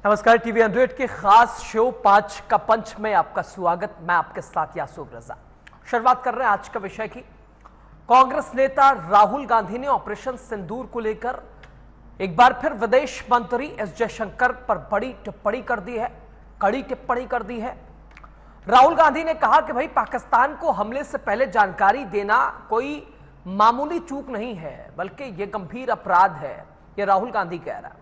नमस्कार, टीवी 100 के खास शो 5 का पंच में आपका स्वागत। मैं आपके साथ यासूब रजा। शुरुआत कर रहे हैं आज का विषय की। कांग्रेस नेता राहुल गांधी ने ऑपरेशन सिंदूर को लेकर एक बार फिर विदेश मंत्री एस जयशंकर पर बड़ी टिप्पणी कर दी है, कड़ी टिप्पणी कर दी है। राहुल गांधी ने कहा कि भाई पाकिस्तान को हमले से पहले जानकारी देना कोई मामूली चूक नहीं है, बल्कि यह गंभीर अपराध है। यह राहुल गांधी कह रहा है।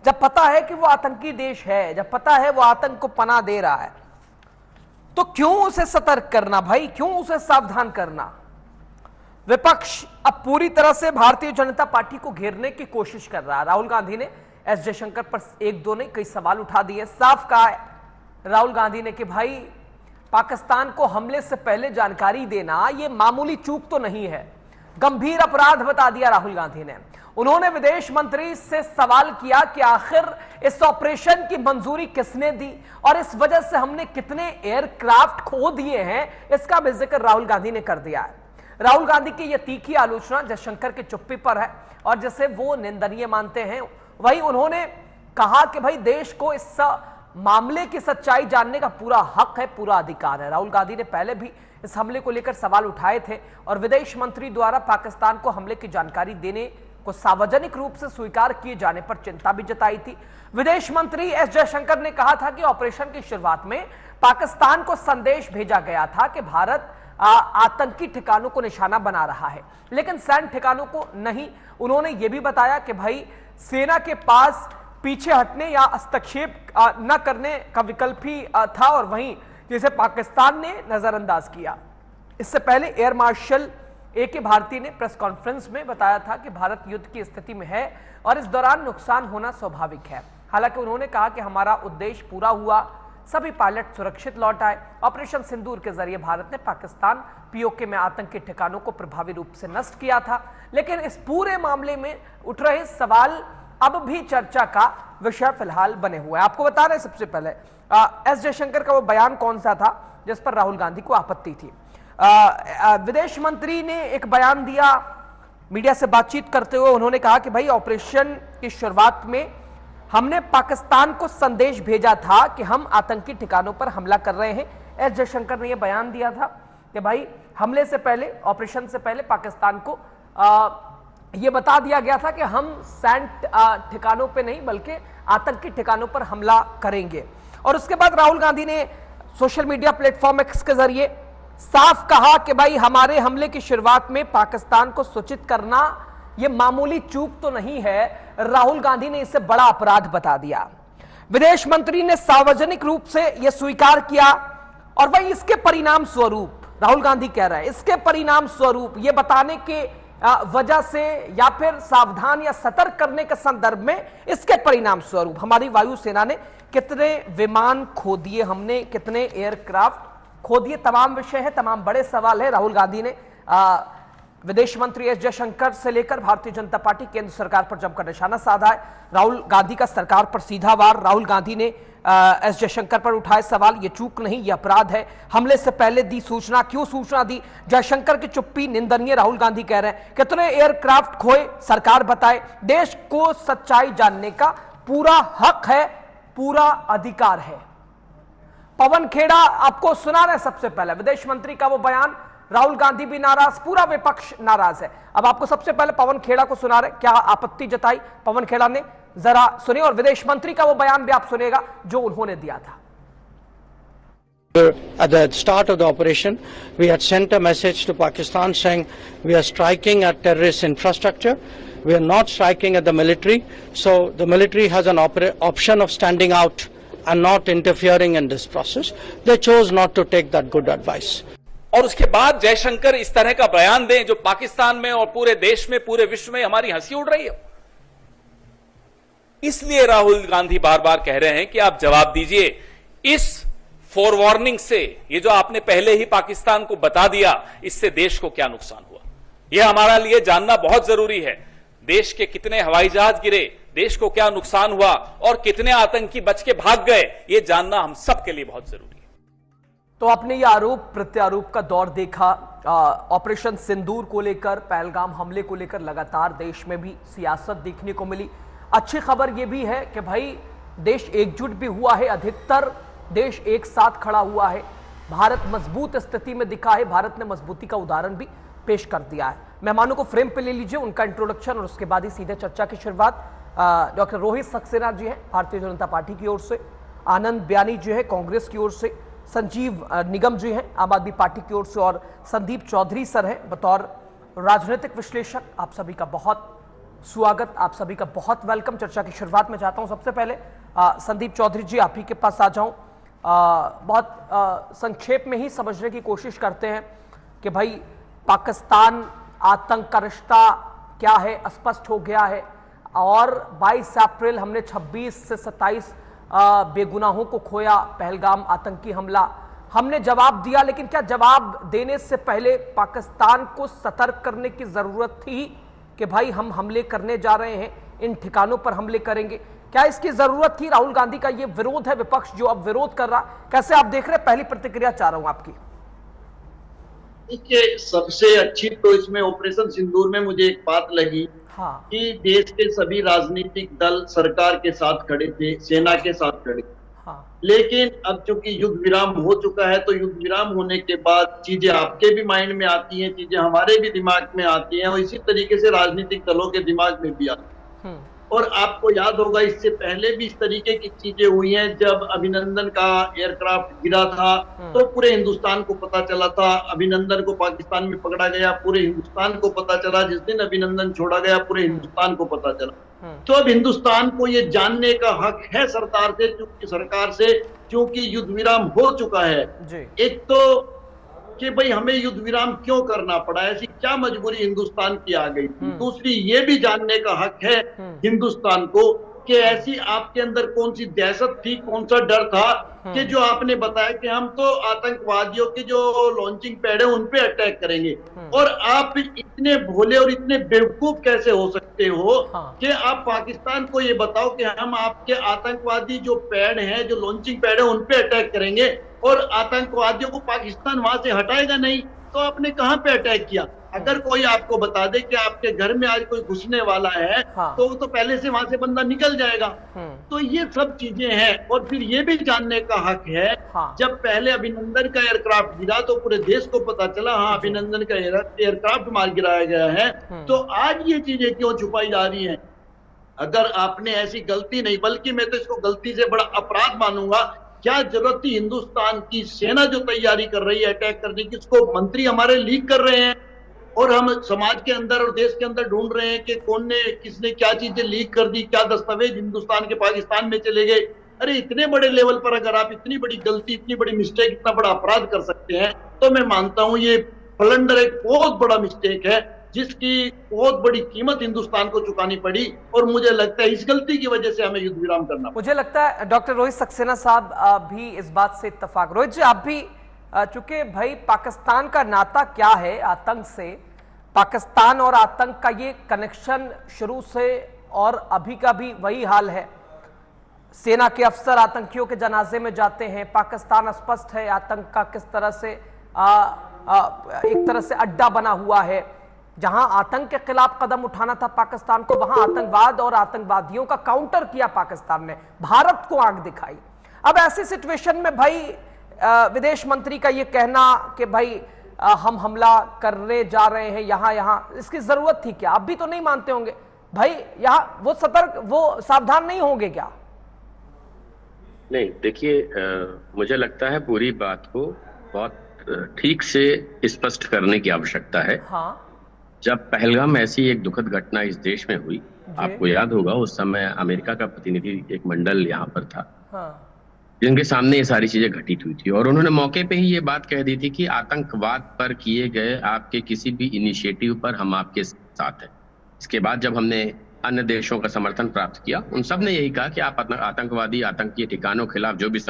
जब पता है कि वो आतंकी देश है, जब पता है वो आतंक को पनाह दे रहा है, तो क्यों उसे सतर्क करना भाई, क्यों उसे सावधान करना। विपक्ष अब पूरी तरह से भारतीय जनता पार्टी को घेरने की कोशिश कर रहा है। राहुल गांधी ने एस जयशंकर पर एक दो ने कई सवाल उठा दिए। साफ कहा है राहुल गांधी ने कि भाई पाकिस्तान को हमले से पहले जानकारी देना यह मामूली चूक तो नहीं है, गंभीर अपराध बता दिया राहुल गांधी ने। उन्होंने विदेश मंत्री से सवाल किया कि आखिर इस ऑपरेशन की मंजूरी किसने दी और इस वजह से हमने कितने एयरक्राफ्ट खो दिए हैं, इसका भी जिक्र राहुल गांधी ने कर दिया है। राहुल गांधी की यह तीखी आलोचना जयशंकर की चुप्पी पर है और जिसे वो निंदनीय मानते हैं। वही उन्होंने कहा कि भाई देश को इस मामले की सच्चाई जानने का पूरा हक है, पूरा अधिकार है। राहुल गांधी ने पहले भी इस हमले को लेकर सवाल उठाए थे और विदेश मंत्री द्वारा पाकिस्तान को हमले की जानकारी देने को सार्वजनिक रूप से स्वीकार किए जाने पर चिंता भी जताई थी। विदेश मंत्री एस जयशंकर ने कहा था कि ऑपरेशन की शुरुआत में पाकिस्तान को संदेश भेजा गया था कि भारत आतंकी ठिकानों को निशाना बना रहा है, लेकिन सैन्य ठिकानों को नहीं। उन्होंने यह भी बताया कि भाई सेना के पास पीछे हटने या हस्तक्षेप न करने का विकल्प ही था और वहीं जिसे पाकिस्तान ने नजरअंदाज किया। इससे पहले एयर मार्शल ए.के. भारती ने प्रेस कॉन्फ्रेंस में बताया था कि भारत युद्ध की स्थिति में है और इस दौरान नुकसान होना स्वाभाविक है। हालांकि उन्होंने कहा कि हमारा उद्देश्य पूरा हुआ, सभी पायलट सुरक्षित लौट आए। ऑपरेशन सिंदूर के जरिए भारत ने पाकिस्तान पीओके में आतंकी ठिकानों को प्रभावी रूप से नष्ट किया था, लेकिन इस पूरे मामले में उठ रहे सवाल अब भी चर्चा का विषय फिलहाल बने हुए हैं। आपको बता रहे सबसे पहले एस जयशंकर का वो बयान कौन सा था जिस पर राहुल गांधी को आपत्ति थी। विदेश मंत्री ने एक बयान दिया मीडिया से बातचीत करते हुए। उन्होंने कहा कि भाई ऑपरेशन की शुरुआत में हमने पाकिस्तान को संदेश भेजा था कि हम आतंकी ठिकानों पर हमला कर रहे हैं। एस जयशंकर ने यह बयान दिया था कि भाई हमले से पहले, ऑपरेशन से पहले पाकिस्तान को यह बता दिया गया था कि हम सैन्य ठिकानों पर नहीं बल्कि आतंकी ठिकानों पर हमला करेंगे। और उसके बाद राहुल गांधी ने सोशल मीडिया प्लेटफॉर्म एक्स के जरिए साफ कहा कि भाई हमारे हमले की शुरुआत में पाकिस्तान को सूचित करना यह मामूली चूक तो नहीं है, राहुल गांधी ने इसे बड़ा अपराध बता दिया। विदेश मंत्री ने सार्वजनिक रूप से यह स्वीकार किया और वही इसके परिणाम स्वरूप राहुल गांधी कह रहे हैं, इसके परिणाम स्वरूप यह बताने के वजह से या फिर सावधान या सतर्क करने के संदर्भ में इसके परिणाम स्वरूप हमारी वायुसेना ने कितने विमान खो दिए, हमने कितने एयरक्राफ्ट खो दिए, तमाम विषय है, तमाम बड़े सवाल है। राहुल गांधी ने विदेश मंत्री एस जयशंकर से लेकर भारतीय जनता पार्टी केंद्र सरकार पर जमकर निशाना साधा है। राहुल गांधी का सरकार पर सीधा वार। राहुल गांधी ने एस जयशंकर पर उठाए सवाल, ये चूक नहीं, ये अपराध है। हमले से पहले दी सूचना, क्यों सूचना दी? जयशंकर की चुप्पी निंदनीय, राहुल गांधी कह रहे हैं। कितने एयरक्राफ्ट खोए, सरकार बताए। देश को सच्चाई जानने का पूरा हक है, पूरा अधिकार है। पवन खेड़ा आपको सुना रहे सबसे पहले विदेश मंत्री का वो बयान। राहुल गांधी भी नाराज, पूरा विपक्ष नाराज है। अब आपको सबसे पहले पवन खेड़ा को सुना रहे, क्या आपत्ति जताई पवन खेड़ा ने, जरा सुनिए। और विदेश मंत्री का वो बयान भी आप सुनिएगा जो उन्होंने दिया था। At the start of the operation, we had sent a message to Pakistan saying we are striking at terrorist infrastructure. We are not striking at the military. So the military has an option of standing out and not interfering in this process. They chose not to take that good advice. और उसके बाद जयशंकर इस तरह का बयान दें जो पाकिस्तान में और पूरे देश में, पूरे विश्व में हमारी हंसी उड़ रही है। इसलिए राहुल गांधी बार बार कह रहे हैं कि आप जवाब दीजिए इस फोरवार्निंग से। ये जो आपने पहले ही पाकिस्तान को बता दिया, इससे देश को क्या नुकसान हुआ, यह हमारा लिए जानना बहुत जरूरी है। देश के कितने हवाई जहाज गिरे, देश को क्या नुकसान हुआ और कितने आतंकी बच के भाग गए, यह जानना हम सबके लिए बहुत जरूरी है। तो आपने ये आरोप प्रत्यारोप का दौर देखा। ऑपरेशन सिंदूर को लेकर, पहलगाम हमले को लेकर लगातार देश में भी सियासत देखने को मिली। अच्छी खबर यह भी है कि भाई देश एकजुट भी हुआ है, अधिकतर देश एक साथ खड़ा हुआ है, भारत मजबूत स्थिति में दिखा है, भारत ने मजबूती का उदाहरण भी पेश कर दिया है। मेहमानों को फ्रेम पे ले लीजिए, उनका इंट्रोडक्शन और उसके बाद ही सीधे चर्चा की शुरुआत। डॉक्टर रोहित सक्सेना जी हैं भारतीय जनता पार्टी की ओर से, आनंद बयानी जी है कांग्रेस की ओर से, संजीव निगम जी हैं आम आदमी पार्टी की ओर से, और संदीप चौधरी सर हैं बतौर राजनीतिक विश्लेषक। आप सभी का बहुत स्वागत, आप सभी का बहुत वेलकम। चर्चा की शुरुआत में चाहता हूं सबसे पहले संदीप चौधरी जी आप ही के पास आ जाऊं। बहुत संक्षेप में ही समझने की कोशिश करते हैं कि भाई पाकिस्तान आतंक का रिश्ता क्या है, स्पष्ट हो गया है, और 22 अप्रैल हमने 26 से 27 बेगुनाहों को खोया, पहलगाम आतंकी हमला, हमने जवाब दिया। लेकिन क्या जवाब देने से पहले पाकिस्तान को सतर्क करने की जरूरत थी कि भाई हम हमले करने जा रहे हैं, इन ठिकानों पर हमले करेंगे? क्या इसकी जरूरत थी? राहुल गांधी का ये विरोध है, विपक्ष जो अब विरोध कर रहा, कैसे आप देख रहे हैं? पहली प्रतिक्रिया चाह रहा हूं आपकी। देखिए, सबसे अच्छी तो इसमें ऑपरेशन सिंदूर में मुझे एक बात लगी कि देश के सभी राजनीतिक दल सरकार के साथ खड़े थे, सेना के साथ खड़े थे। लेकिन अब चूंकि युद्ध विराम हो चुका है, तो युद्ध विराम होने के बाद चीजें आपके भी माइंड में आती हैं, चीजें हमारे भी दिमाग में आती हैं, और इसी तरीके से राजनीतिक दलों के दिमाग में भी आती हैं। और आपको याद होगा इससे पहले भी इस तरीके की चीजें हुई हैं। जब अभिनंदन का एयरक्राफ्ट गिरा था तो पूरे हिंदुस्तान को पता चला था, अभिनंदन को पाकिस्तान में पकड़ा गया, पूरे हिंदुस्तान को पता चला। जिस दिन अभिनंदन छोड़ा गया पूरे हिंदुस्तान को पता चला। तो अब हिंदुस्तान को ये जानने का हक है सरकार से, क्योंकि युद्ध विराम हो चुका है। एक तो कि भाई हमें युद्ध विराम क्यों करना पड़ा, ऐसी क्या मजबूरी हिंदुस्तान की आ गई थी। दूसरी ये भी जानने का हक है हिंदुस्तान को कि ऐसी आपके अंदर कौन सी दहशत थी, कौन सा डर था कि जो आपने बताया कि हम तो आतंकवादियों के जो लॉन्चिंग पैड है उन पे अटैक करेंगे। और आप इतने भोले और इतने बेवकूफ कैसे हो सकते हो कि आप पाकिस्तान को ये बताओ कि हम आपके आतंकवादी जो पैड हैं, जो लॉन्चिंग पैड है, उन पे अटैक करेंगे और आतंकवादियों को पाकिस्तान वहां से हटाएगा नहीं। तो आपने कहां पे अटैक किया? अगर कोई आपको बता दे कि आपके घर में आज कोई घुसने वाला है तो वो तो पहले से वहां से बंदा निकल जाएगा। तो ये सब चीजें हैं। और फिर ये भी जानने का हक है, जब पहले अभिनंदन का एयरक्राफ्ट गिरा तो पूरे देश को पता चला हाँ अभिनंदन का एयरक्राफ्ट मार गिराया गया है। तो आज ये चीजें क्यों छुपाई जा रही हैं? अगर आपने ऐसी गलती नहीं, बल्कि मैं तो इसको गलती से बड़ा अपराध मानूंगा। क्या जरूरत थी हिंदुस्तान की सेना जो तैयारी कर रही है अटैक करने की, उसको मंत्री हमारे लीक कर रहे हैं और हम समाज के अंदर और देश के अंदर ढूंढ रहे हैं कि कौन ने, किसने क्या चीजें लीक कर दी, क्या दस्तावेज हिंदुस्तान के पाकिस्तान में चले गए। अरे इतने बड़े लेवल पर अगर आप इतनी बड़ी गलती, इतनी बड़ी मिस्टेक, इतना बड़ा अपराध कर सकते हैं, तो मैं मानता हूं ये ब्लंडर एक बहुत बड़ा मिस्टेक है, जिसकी बहुत बड़ी कीमत हिंदुस्तान को चुकानी पड़ी। और मुझे लगता है इस गलती की वजह से हमें युद्ध विराम करना। मुझे लगता है डॉक्टर रोहित सक्सेना साहब भी इस बात से इत्तेफाक। रोहित जी, आप भी, चूंकि भाई पाकिस्तान का नाता क्या है आतंक से, पाकिस्तान और आतंक का ये कनेक्शन शुरू से और अभी का भी वही हाल है। सेना के अफसर आतंकियों के जनाजे में जाते हैं, पाकिस्तान स्पष्ट है आतंक का किस तरह से एक तरह से अड्डा बना हुआ है। जहां आतंक के खिलाफ कदम उठाना था पाकिस्तान को, वहां आतंकवाद और आतंकवादियों का काउंटर किया पाकिस्तान ने, भारत को आंख दिखाई। अब ऐसी सिचुएशन में भाई विदेश मंत्री का ये कहना कि भाई हम हमला करने जा रहे हैं यहां, इसकी जरूरत थी क्या? आप भी तो नहीं मानते होंगे भाई, यहां वो सतर्क, वो सावधान नहीं होंगे क्या? नहीं, देखिए, मुझे लगता है पूरी बात को बहुत ठीक से स्पष्ट करने की आवश्यकता है। जब पहलगाम ऐसी एक दुखद घटना इस देश में हुई, आपको याद होगा उस समय अमेरिका का प्रतिनिधि एक मंडल यहाँ पर था, जिनके सामने ये सारी चीजें घटित हुई थी, और उन्होंने मौके पे ही ये बात कह दी थी कि आतंकवाद पर किए गए आपके किसी भी इनिशिएटिव पर हम आपके साथ हैं। इसके बाद जब हमने अन्य देशों का समर्थन प्राप्त किया, उन सब ने यही कहा कि आप आतंकवादी, आतंकी ठिकानों के खिलाफ जो भी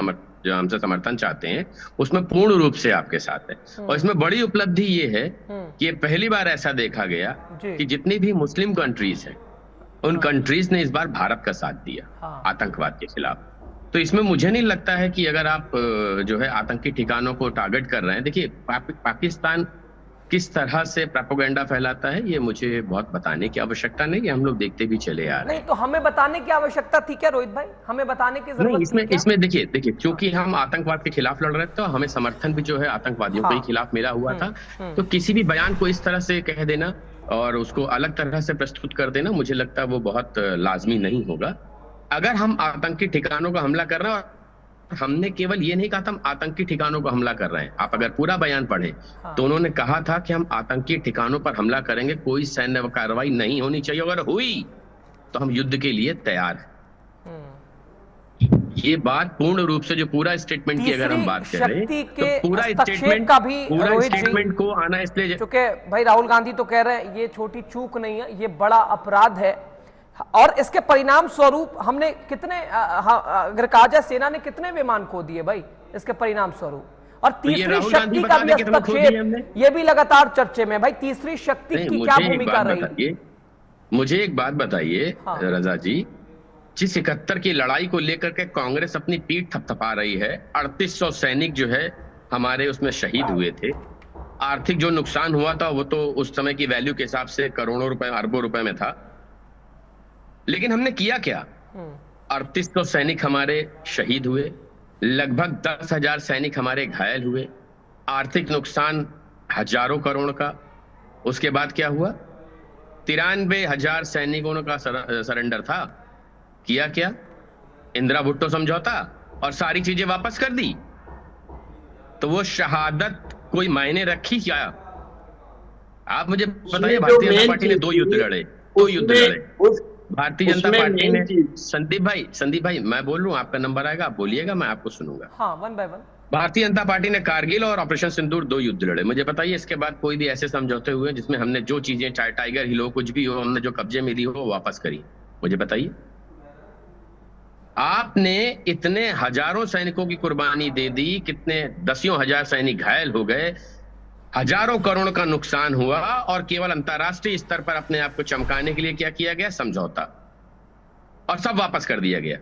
जो हमसे समर्थन चाहते हैं उसमें पूर्ण रूप से आपके साथ है। और इसमें बड़ी उपलब्धि ये है कि ये पहली बार ऐसा देखा गया कि जितनी भी मुस्लिम कंट्रीज हैं उन कंट्रीज ने इस बार भारत का साथ दिया आतंकवाद के खिलाफ। तो इसमें मुझे नहीं लगता है कि अगर आप जो है आतंकी ठिकानों को टारगेट कर रहे हैं, देखिए पाकिस्तान किस तरह से प्रोपेगेंडा फैलाता है, ये मुझे बहुत बताने की आवश्यकता नहीं है, हम लोग देखते भी चले आ रहे हैं। नहीं तो हमें बताने की आवश्यकता थी क्या रोहित भाई? हमें बताने की जरूरत नहीं, इसमें देखिए क्योंकि हम आतंकवाद के खिलाफ लड़ रहे थे तो हमें समर्थन भी जो है आतंकवादियों के खिलाफ मिला हुआ था। तो किसी भी बयान को इस तरह से कह देना और उसको अलग तरह से प्रस्तुत कर देना, मुझे लगता है वो बहुत लाजमी नहीं होगा। अगर हम आतंकी ठिकानों का हमला कर रहे हैं, और हमने केवल ये नहीं कहा था हम आतंकी ठिकानों पर हमला कर रहे हैं, आप अगर पूरा बयान पढ़ें तो उन्होंने कहा था कि हम आतंकी ठिकानों पर हमला करेंगे, कोई सैन्य कार्रवाई नहीं होनी चाहिए, अगर हुई तो हम युद्ध के लिए तैयार हैं। ये बात पूर्ण रूप से जो पूरा स्टेटमेंट की अगर हम बात करें तो पूरा स्टेटमेंट को आना इसलिए क्योंकि भाई राहुल गांधी तो कह रहे हैं ये छोटी चूक नहीं है, ये बड़ा अपराध है, और इसके परिणाम स्वरूप हमने कितने अगर कहा जाए सेना ने कितने विमान खो दिए भाई इसके परिणाम स्वरूप। और तीसरी शक्ति का भी हस्तक्षेप ये भी लगातार चर्चे में भाई, तीसरी शक्ति की क्या भूमिका रही? मुझे एक बात बताइए रजा जी, जिस 71 की लड़ाई को लेकर के कांग्रेस अपनी पीठ थपथपा रही है, 3800 सैनिक जो है हमारे उसमें शहीद हुए थे, आर्थिक जो नुकसान हुआ था वो तो उस समय की वैल्यू के हिसाब से करोड़ों रुपए अरबों रुपए में था, लेकिन हमने किया क्या? 3800 सैनिक हमारे शहीद हुए, लगभग 10,000 सैनिक हमारे घायल हुए, आर्थिक नुकसान हजारों करोड़ का। उसके बाद क्या हुआ? 93,000 सैनिकों का सरेंडर था। किया क्या? इंदिरा भुट्टो समझौता और सारी चीजें वापस कर दी। तो वो शहादत कोई मायने रखी क्या? आप मुझे बताइए, भारतीय जनता पार्टी ने 2 युद्ध लड़े, 2 युद्ध लड़े भारतीय जनता पार्टी ने। संदीप भाई मैं बोल रहा हूँ, आपका नंबर आएगा, आप बोलिएगा, मैं आपको सुनूंगा। हाँ, 1 by 1। भारतीय जनता पार्टी ने कारगिल और ऑपरेशन सिंदूर 2 युद्ध लड़े। मुझे बताइए इसके बाद कोई भी ऐसे समझौते हुए जिसमें हमने जो चीजें, चाहे टाइगर हिल हो, कुछ भी हो, हमने जो कब्जे में ली हो वापस करी? मुझे बताइए। आपने इतने हजारों सैनिकों की कुर्बानी दे दी, कितने दसियों हजार सैनिक घायल हो गए, हजारों करोड़ का नुकसान हुआ, और केवल अंतरराष्ट्रीय स्तर पर अपने आप को चमकाने के लिए क्या किया गया? समझौता, और सब वापस कर दिया गया।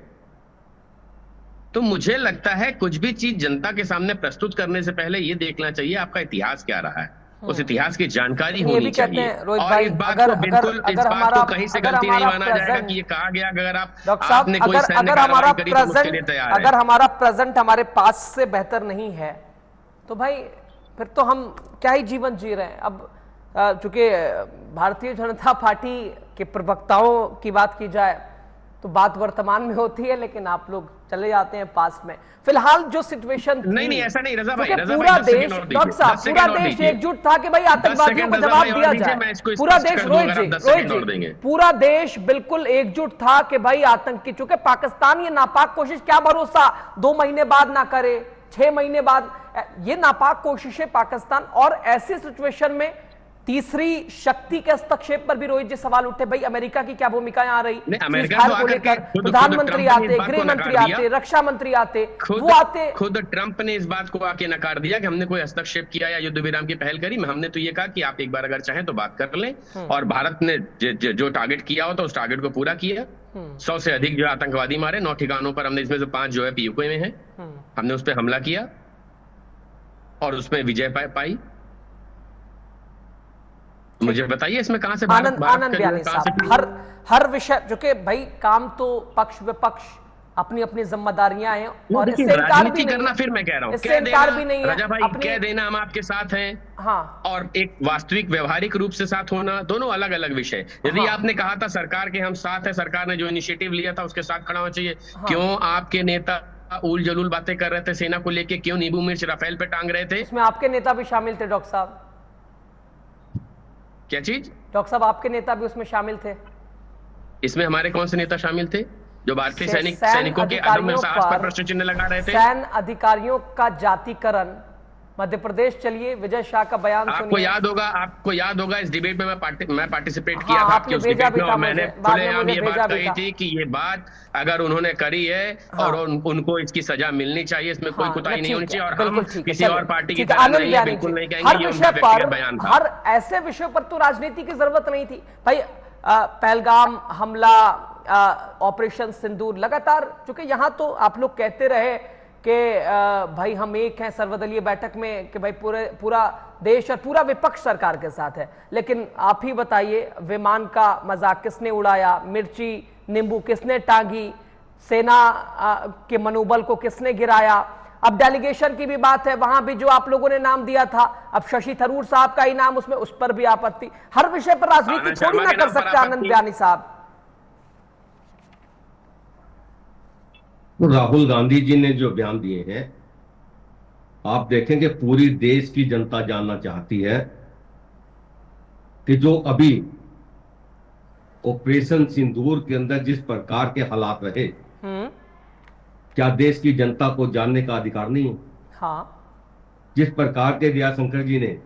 तो मुझे लगता है कुछ भी चीज जनता के सामने प्रस्तुत करने से पहले ये देखना चाहिए आपका इतिहास क्या रहा है, उस इतिहास की जानकारी होनी चाहिए। और इस बात को बिल्कुल, इस बात को कहीं से गलती नहीं माना जाएगा कि ये कहा गया अगर आपने कोई सैन्य कार्रवाई करी तो उसके लिए तैयार है। अगर हमारा प्रेजेंट हमारे पास से बेहतर नहीं है तो भाई फिर तो हम क्या ही जीवन जी रहे हैं। अब चूंकि भारतीय जनता पार्टी के प्रवक्ताओं की बात की जाए तो बात वर्तमान में होती है, लेकिन आप लोग चले जाते हैं पास में। फिलहाल जो सिचुएशन नहीं ऐसा नहीं रजा भाई, पूरा देश, डॉक्टर साहब, पूरा देश एकजुट था कि भाई आतंकवादियों को जवाब दिया जाए। पूरा देश, रोहित जी, पूरा देश बिल्कुल एकजुट था कि भाई आतंकी, चूंकि पाकिस्तान ये नापाक कोशिश, क्या भरोसा 2 महीने बाद ना करे, 6 महीने बाद, ये नापाक कोशिशें पाकिस्तान। और ऐसी सिचुएशन में तीसरी शक्ति के हस्तक्षेप पर भी रोहित जी सवाल उठे, भाई अमेरिका की क्या भूमिका यहाँ रही? प्रधानमंत्री आते, गृह मंत्री आते, रक्षा मंत्री आते, वो आते। खुद ट्रंप ने इस बात को आके नकार दिया कि हमने कोई हस्तक्षेप किया या युद्ध विराम की पहल करी। हमने तो ये कहा कि आप एक बार अगर चाहें तो बात कर लें, और भारत ने जो टारगेट किया हो तो उस टारगेट को पूरा किया। 100 से अधिक जो आतंकवादी मारे 9 ठिकानों पर, हमने इसमें से 5 जो है पीयूके में है, हमने उस पर हमला किया और उसमें विजय पाई। मुझे बताइए इसमें कहां से आनंद बयानी साहब, हर विषय, जो कि भाई काम तो पक्ष विपक्ष अपनी अपनी जिम्मेदारियां हैं, और इससे इनकार भी करना, फिर मैं कह रहा हूं इससे इनकार भी नहीं है राजा भाई, कह देना हम आपके साथ हैं, हाँ, और एक वास्तविक व्यवहारिक रूप से साथ होना, दोनों अलग अलग विषय। यदि आपने कहा था सरकार के हम साथ है, सरकार ने जो इनिशिएटिव लिया था उसके साथ खड़ा होना चाहिए। क्यों आपके नेता उल जलूल बातें कर रहे थे सेना को लेके? क्यों नींबू मिर्च राफेल पे टांग रहे थे? इसमें आपके नेता भी शामिल थे डॉक्टर साहब। क्या चीज? डॉक्टर साहब, आपके नेता भी उसमें शामिल थे। इसमें हमारे कौन से नेता शामिल थे जो भारतीय सैनिकों के आदम में साहस पर प्रश्न चिन्ह लगा रहे थे? सैन्य अधिकारियों का जातिकरण, मध्य प्रदेश। चलिए विजय शाह का बयान सुनिए। आपको याद होगा इस डिबेट में मैं पार्टिसिपेट किया था आपके उस डिबेट में, और मैंने खुलेआम ये बात कही थी कि ये बात अगर उन्होंने करी है और उनको इसकी सजा मिलनी चाहिए, इसमें कोई कुताही नहीं होनी चाहिए, और हम किसी और पार्टी की तरह नहीं, बिल्कुल नहीं कहेंगे ये उनका व्यक्तिगत बयान था। हर ऐसे विषय पर तो राजनीति की जरूरत नहीं थी भाई। पहलगाम हमला, ऑपरेशन सिंदूर, लगातार, चूंकि यहां तो आप लोग कहते रहे कि भाई हम एक हैं सर्वदलीय बैठक में कि भाई पूरा देश और पूरा विपक्ष सरकार के साथ है, लेकिन आप ही बताइए विमान का मजाक किसने उड़ाया, मिर्ची नींबू किसने टांगी, सेना के मनोबल को किसने गिराया। अब डेलीगेशन की भी बात है, वहां भी जो आप लोगों ने नाम दिया था, अब शशि थरूर साहब का ही नाम उसमें, उस पर भी आपत्ति। हर विषय पर राजनीति थोड़ी ना कर सकते आनंद बयानी साहब। तो राहुल गांधी जी ने जो बयान दिए हैं, आप देखेंगे पूरी देश की जनता जानना चाहती है कि जो अभी ऑपरेशन सिंदूर के अंदर जिस प्रकार के हालात रहे, क्या देश की जनता को जानने का अधिकार नहीं है? हाँ। जिस प्रकार के दयाशंकर जी ने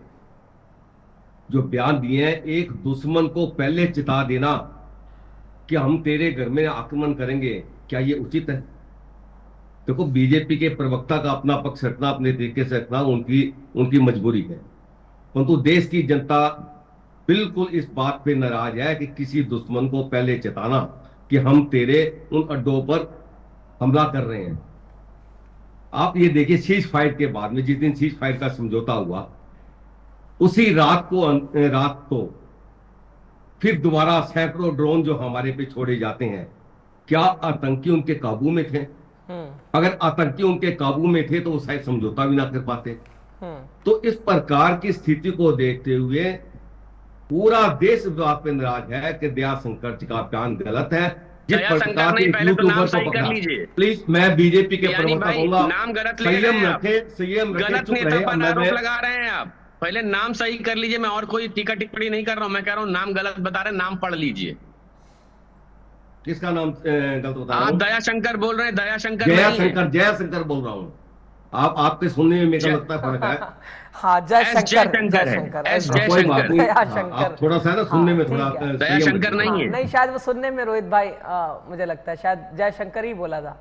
जो बयान दिए हैं, एक दुश्मन को पहले चिता देना कि हम तेरे घर में आक्रमण करेंगे, क्या ये उचित है? देखो, बीजेपी के प्रवक्ता का अपना पक्ष रखना, अपने तरीके से रखना उनकी मजबूरी है, परंतु देश की जनता बिल्कुल इस बात पे नाराज है कि किसी दुश्मन को पहले चेताना कि हम तेरे उन अड्डों पर हमला कर रहे हैं। आप ये देखिए, सीज फायर के बाद में जिस दिन सीज फायर का समझौता हुआ, उसी रात को फिर दोबारा सैकड़ों ड्रोन जो हमारे पे छोड़े जाते हैं, क्या आतंकी उनके काबू में थे? अगर आतंकी उनके काबू में थे तो वो शायद समझौता भी ना कर पाते। तो इस प्रकार की स्थिति को देखते हुए पूरा देश इस बात पे नाराज है कि दयाशंकर जी का बयान गलत है। जिस प्रकार के यूट्यूबर को पकड़ा, प्लीज मैं बीजेपी के प्रवक्ता कहूंगा, नाम गलत संयम रखे, गलत नेता पर आरोप लगा रहे हैं आप। पहले नाम सही कर लीजिए। मैं और कोई टीका टिप्पणी नहीं कर रहा हूं, मैं कह रहा हूं नाम गलत बता रहे हैं, नाम पढ़ लीजिए। किसका नाम गलत बता रहा हूं? आप दयाशंकर बोल रहे हैं, दयाशंकर जयशंकर बोल रहा हूं। आपके सुनने में मेरा लगता है फर्क है। हाँ, जयशंकर आप थोड़ा सा ना सुनने में थोड़ा दयाशंकर नहीं है। नहीं, शायद वो सुनने में रोहित भाई मुझे लगता है शायद जयशंकर ही बोला था।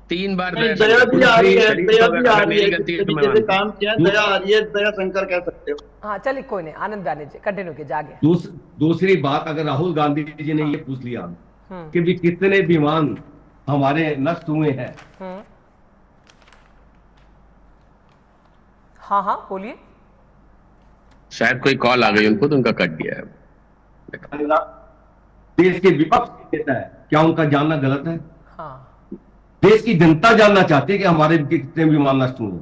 3 बार दया शंकर कह सकते हो। हाँ चलिए, कोई नहीं, आनंद बयानी जी कंटिन्यू कीजिए आगे। दूसरी बात, अगर राहुल गांधी जी ने ये पूछ लिया कि भी कितने विमान हमारे नष्ट हुए हैं। हाँ हाँ बोलिए। शायद कोई कॉल आ गई उनको, तो उनका कट गया है। देश के विपक्ष नेता है, क्या उनका जानना गलत है? हाँ। देश की जनता जानना चाहती है कि हमारे कितने विमान नष्ट हुए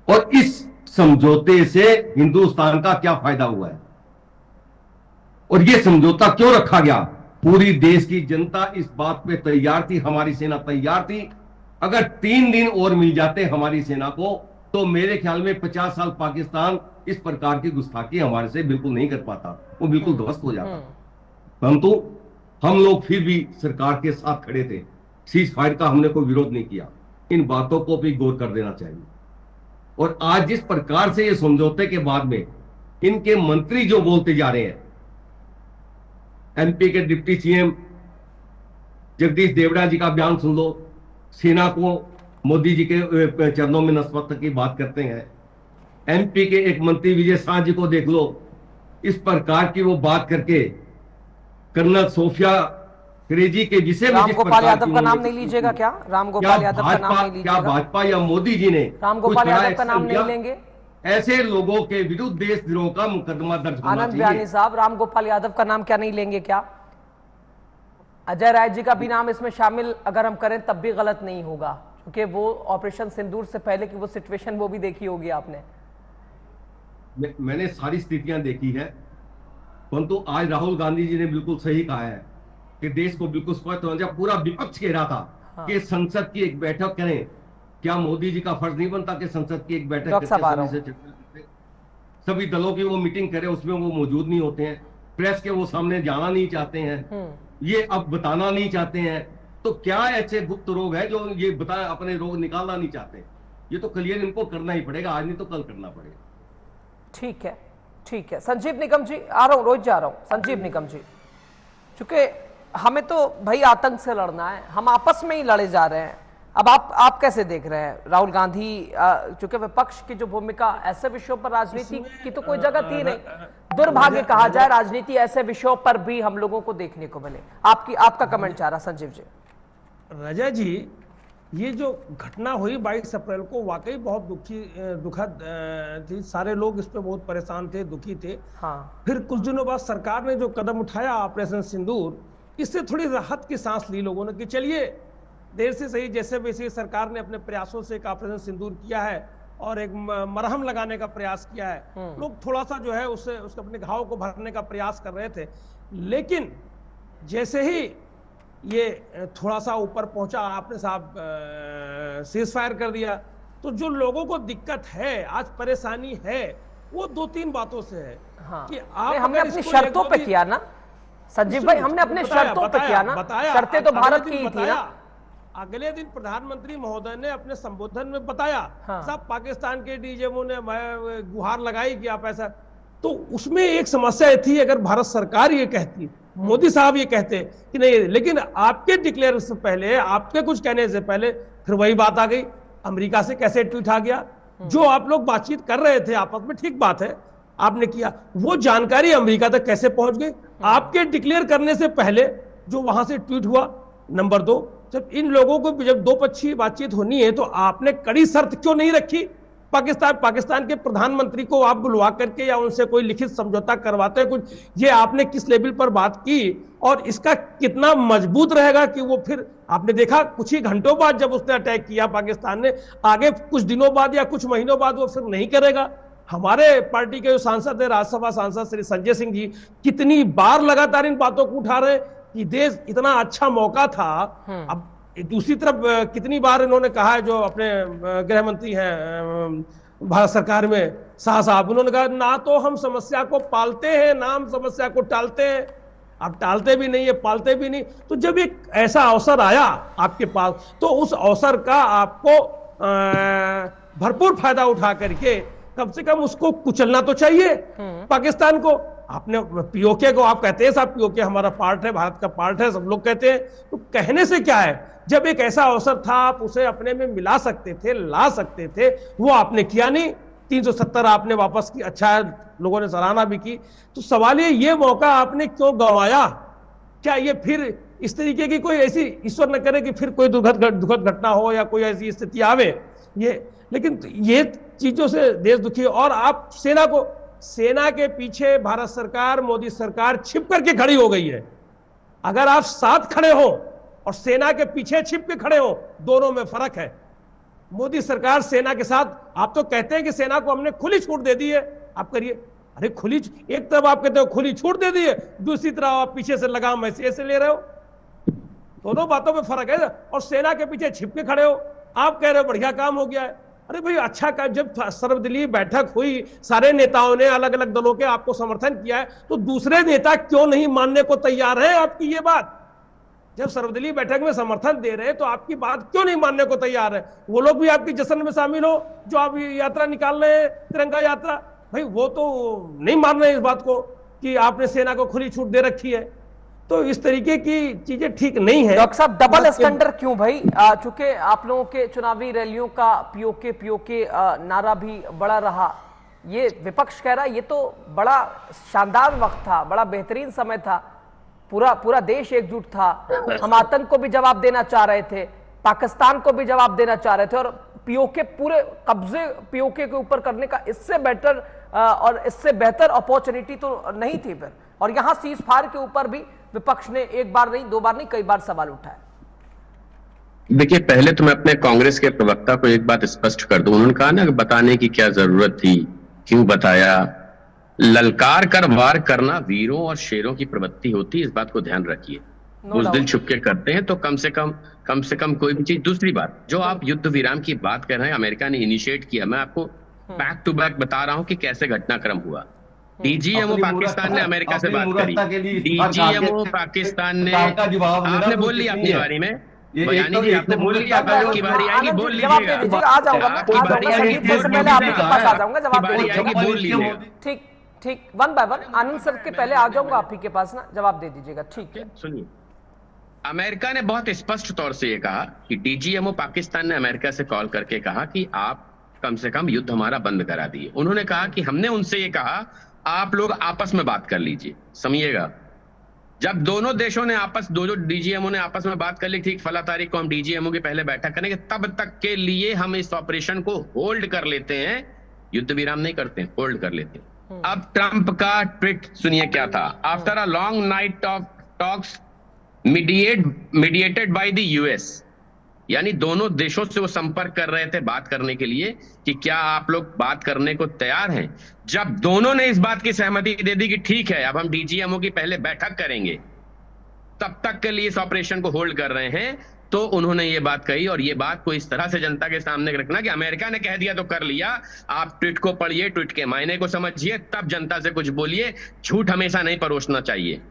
और इस समझौते से हिंदुस्तान का क्या फायदा हुआ है और यह समझौता क्यों रखा गया। पूरी देश की जनता इस बात पे तैयार थी, हमारी सेना तैयार थी। अगर 3 दिन और मिल जाते हमारी सेना को, तो मेरे ख्याल में 50 साल पाकिस्तान इस प्रकार की गुस्ताखी हमारे से बिल्कुल नहीं कर पाता, वो बिल्कुल ध्वस्त हो जाता। परंतु हम लोग फिर भी सरकार के साथ खड़े थे, सीज फायर का हमने कोई विरोध नहीं किया। इन बातों को भी गौर कर देना चाहिए। और आज जिस प्रकार से ये समझौते के बाद में इनके मंत्री जो बोलते जा रहे हैं, एमपी के डिप्टी सीएम जगदीश देवड़ा जी का बयान सुन लो, सेना को मोदी जी के चरणों में नस्बत की बात करते हैं। एमपी के एक मंत्री विजय शाह जी को देख लो, इस प्रकार की वो बात करके कर्नल सोफिया क्रेजी के विषय में जिस प्रकार यादव का नाम नहीं लीजिएगा क्या? रामगोपाल यादव का नाम नहीं लीजिएगा? क्या भाजपा या मोदी जी ने रामगोपाल यादव का नाम नहीं लेंगे? ऐसे लोगों के विरुद्ध देशद्रोह का मुकदमा दर्ज होना चाहिए। आनंद बयानी साहब, रामगोपाल यादव का नाम क्या नहीं लेंगे क्या? अजय राय जी का भी नाम इसमें शामिल अगर हम करें तब भी गलत नहीं होगा, क्योंकि वो ऑपरेशन सिंदूर से पहले की वो सिचुएशन वो भी देखी होगी आपने। मैंने सारी स्थितियां देखी है, परंतु आज राहुल गांधी जी ने बिल्कुल सही कहा है कि देश को बिल्कुल स्पष्ट होना चाहिए। पूरा विपक्ष कह रहा था कि संसद की एक बैठक करें, क्या मोदी जी का फर्ज नहीं बनता कि संसद की एक बैठक सभी दलों की वो मीटिंग करे, उसमें वो मौजूद नहीं होते हैं, प्रेस के वो सामने जाना नहीं चाहते हैं, ये अब बताना नहीं चाहते हैं। तो क्या ऐसे गुप्त रोग है जो ये बता अपने रोग निकालना नहीं चाहते? ये तो क्लियर इनको करना ही पड़ेगा, आज नहीं तो कल करना पड़ेगा। ठीक है, ठीक है। संजीव निगम जी, आ रहा हूं, रोज जा रहा हूं। संजीव निगम जी, चूंकि हमें तो भाई आतंक से लड़ना है, हम आपस में ही लड़े जा रहे हैं। अब आप कैसे देख रहे हैं राहुल गांधी, चूंकि विपक्ष की जो भूमिका, ऐसे विषयों पर राजनीति की तो कोई जगह थी नहीं, दुर्भाग्य कहा जाए राजनीति ऐसे विषयों पर भी हम लोगों को देखने को मिले। आपका कमेंट चाह रहा संजीव जी। राजा जी, ये जो घटना हुई 22 अप्रैल को वाकई बहुत दुखद थी। सारे लोग इस पे बहुत परेशान थे, दुखी थे। हाँ। फिर कुछ दिनों बाद सरकार ने जो कदम उठाया ऑपरेशन सिंदूर, इससे थोड़ी राहत की सांस ली लोगों ने कि चलिए देर से सही, जैसे वैसे सरकार ने अपने प्रयासों से एक ऑपरेशन सिंदूर किया है और एक मरहम लगाने का प्रयास किया है। लोग थोड़ा सा जो है उससे अपने घाव को भरने का प्रयास कर रहे थे। लेकिन जैसे ही ये थोड़ा सा ऊपर पहुंचा, आपने साहब सीज फायर कर दिया, तो जो लोगों को दिक्कत है, आज परेशानी है, वो 2-3 बातों से है। हाँ। कि आप हमने अपनी शर्तों पे किया ना संजीव भाई, हमने अपने शर्तों पे किया ना, शर्तें तो भारत की थी ना। अगले दिन प्रधानमंत्री महोदय ने अपने संबोधन में बताया, हाँ। सब पाकिस्तान के डीजीएमओ ने गुहार लगाई कि आप ऐसा, तो उसमें एक समस्या थी, अगर भारत सरकार ये कहती, मोदी साहब ये कहते कि नहीं, लेकिन आपके डिक्लेयर से पहले, आपके कुछ कहने से पहले फिर वही बात आ गई। अमेरिका से कैसे ट्वीट आ गया? जो आप लोग बातचीत कर रहे थे आपस में, ठीक बात है, आपने किया, वो जानकारी अमेरिका तक कैसे पहुंच गई? आपके डिक्लेयर करने से पहले जो वहां से ट्वीट हुआ। नंबर 2, जब इन लोगों को, जब दो पक्षीय बातचीत होनी है तो आपने कड़ी शर्त क्यों नहीं रखी? पाकिस्तान के प्रधानमंत्री को आप बुलवा करके या उनसे कोई लिखित समझौता करवाते हैं कुछ, ये आपने किस लेवल पर बात की और इसका कितना मजबूत रहेगा कि वो फिर, आपने देखा कुछ ही घंटों बाद जब उसने अटैक किया पाकिस्तान ने, आगे कुछ दिनों बाद या कुछ महीनों बाद वो फिर नहीं करेगा। हमारे पार्टी के जो सांसद है, राज्यसभा सांसद श्री संजय सिंह जी, कितनी बार लगातार इन बातों को उठा रहे कि देश इतना अच्छा मौका था। अब दूसरी तरफ कितनी बार इन्होंने कहा है, जो अपने गृह मंत्री हैं भारत सरकार में, शाह साहब, उन्होंने कहा ना तो हम समस्या को पालते हैं ना हम समस्या को टालते हैं। आप टालते भी नहीं है, पालते भी नहीं। तो जब एक ऐसा अवसर आया आपके पास, तो उस अवसर का आपको भरपूर फायदा उठा करके कम से कम उसको कुचलना तो चाहिए पाकिस्तान को। आपने पीओके को, आप कहते हैं साहब पीओके हमारा पार्ट है, भारत का पार्ट है, सब लोग कहते हैं, तो कहने से क्या है? जब एक ऐसा अवसर था, आप उसे अपने में मिला सकते थे, ला सकते थे, वो आपने किया नहीं। 370 आपने वापस की, अच्छा है, लोगों ने सराहना भी की। तो सवाल ये मौका आपने क्यों गंवाया? क्या ये फिर इस तरीके की कोई ऐसी, ईश्वर न करे कि फिर कोई दुखद घटना हो या कोई ऐसी स्थिति आवे, लेकिन ये चीजों से देश दुखी। और आप सेना के पीछे भारत सरकार, मोदी सरकार छिप करके खड़ी हो गई है। अगर आप साथ खड़े हो और सेना के पीछे छिप के खड़े हो, दोनों में फर्क है। मोदी सरकार सेना के साथ, आप तो कहते हैं कि सेना को हमने खुली छूट दे दी है, आप करिए। अरे खुली, एक तरफ आप कहते हो खुली छूट दे दी है, दूसरी तरफ आप पीछे से लगाम ऐसे ले रहे हो। दोनों बातों में फर्क है। और सेना के पीछे छिप के खड़े हो, आप कह रहे हो बढ़िया काम हो गया है। अरे भाई अच्छा का, जब सर्वदलीय बैठक हुई, सारे नेताओं ने, अलग अलग दलों के आपको समर्थन किया है, तो दूसरे नेता क्यों नहीं मानने को तैयार है आपकी ये बात? जब सर्वदलीय बैठक में समर्थन दे रहे हैं तो आपकी बात क्यों नहीं मानने को तैयार है? वो लोग भी आपकी जश्न में शामिल हो जो आप यात्रा निकाल रहे हैं, तिरंगा यात्रा, भाई वो तो नहीं मान रहे इस बात को कि आपने सेना को खुली छूट दे रखी है। तो इस तरीके की चीजें ठीक नहीं है। डॉक्टर साहब, डबल स्टैंडर्ड क्यों भाई? चूंकि आप लोगों के चुनावी रैलियों का पीओके नारा भी बड़ा रहा, ये विपक्ष कह रहा है ये तो बड़ा शानदार वक्त था, बड़ा बेहतरीन समय था, पूरा देश एकजुट था, हम आतंक को भी जवाब देना चाह रहे थे, पाकिस्तान को भी जवाब देना चाह रहे थे, और पीओके, पूरे कब्जे पीओके के ऊपर करने का इससे बेटर और इससे बेहतर अपॉर्चुनिटी तो नहीं थी फिर। और यहां सीज फायर के ऊपर भी विपक्ष ने एक बार नहीं, दो बार नहीं, कई बार सवाल उठाया। देखिए, पहले तो मैं अपने कांग्रेस के प्रवक्ता को एक बात स्पष्ट कर दूं। उन्होंने कहा ना, बताने की क्या जरूरत थी, क्यों बताया? ललकार कर वार करना वीरों और शेरों की प्रवृत्ति होती है, इस बात को ध्यान रखिए। उस दिल छुप के करते हैं तो कम से कम कोई भी चीज। दूसरी बात, जो आप युद्ध विराम की बात कर रहे हैं, अमेरिका ने इनिशिएट किया। मैं आपको बैक टू बैक बता रहा हूं कि कैसे घटनाक्रम हुआ। डीजीएमओ पाकिस्तान ने अमेरिका से बात करी, डीजीएमओ पाकिस्तान ने, आपने बोल लिया अपनी बारी में, बयानी जी आपने बोल लिया, आपकी बारी आएगी बोल लीजिएगा, आ जाऊंगा, बोल लीजिएगा। ठीक, one by one Anand sir के पहले आ जाऊंगा आप ही के पास ना, जवाब दे दीजिएगा। ठीक है, सुनिए, अमेरिका ने बहुत स्पष्ट तौर से ये कहा कि डीजीएमओ पाकिस्तान ने अमेरिका से कॉल करके कहा कि आप कम से कम युद्ध हमारा बंद करा दिए। उन्होंने कहा कि हमने उनसे ये कहा आप लोग आपस में बात कर लीजिए। समझिएगा, जब दोनों देशों ने दो डीजीएमओ ने आपस में बात कर ली, ठीक फला तारीख को हम डीजीएमओ की पहले बैठक करेंगे, तब तक के लिए हम इस ऑपरेशन को होल्ड कर लेते हैं, युद्ध विराम नहीं करते, होल्ड कर लेते हैं। अब ट्रंप का ट्वीट सुनिए क्या था। After a long night of talks mediated by the US, यानी दोनों देशों से वो संपर्क कर रहे थे बात करने के लिए कि क्या आप लोग बात करने को तैयार हैं। जब दोनों ने इस बात की सहमति दे दी कि ठीक है अब हम डीजीएमओ की पहले बैठक करेंगे, तब तक के लिए इस ऑपरेशन को होल्ड कर रहे हैं, तो उन्होंने ये बात कही। और ये बात को इस तरह से जनता के सामने रखना कि अमेरिका ने कह दिया तो कर लिया। आप ट्वीट को पढ़िए, ट्वीट के मायने को समझिए, तब जनता से कुछ बोलिए। झूठ हमेशा नहीं परोसना चाहिए।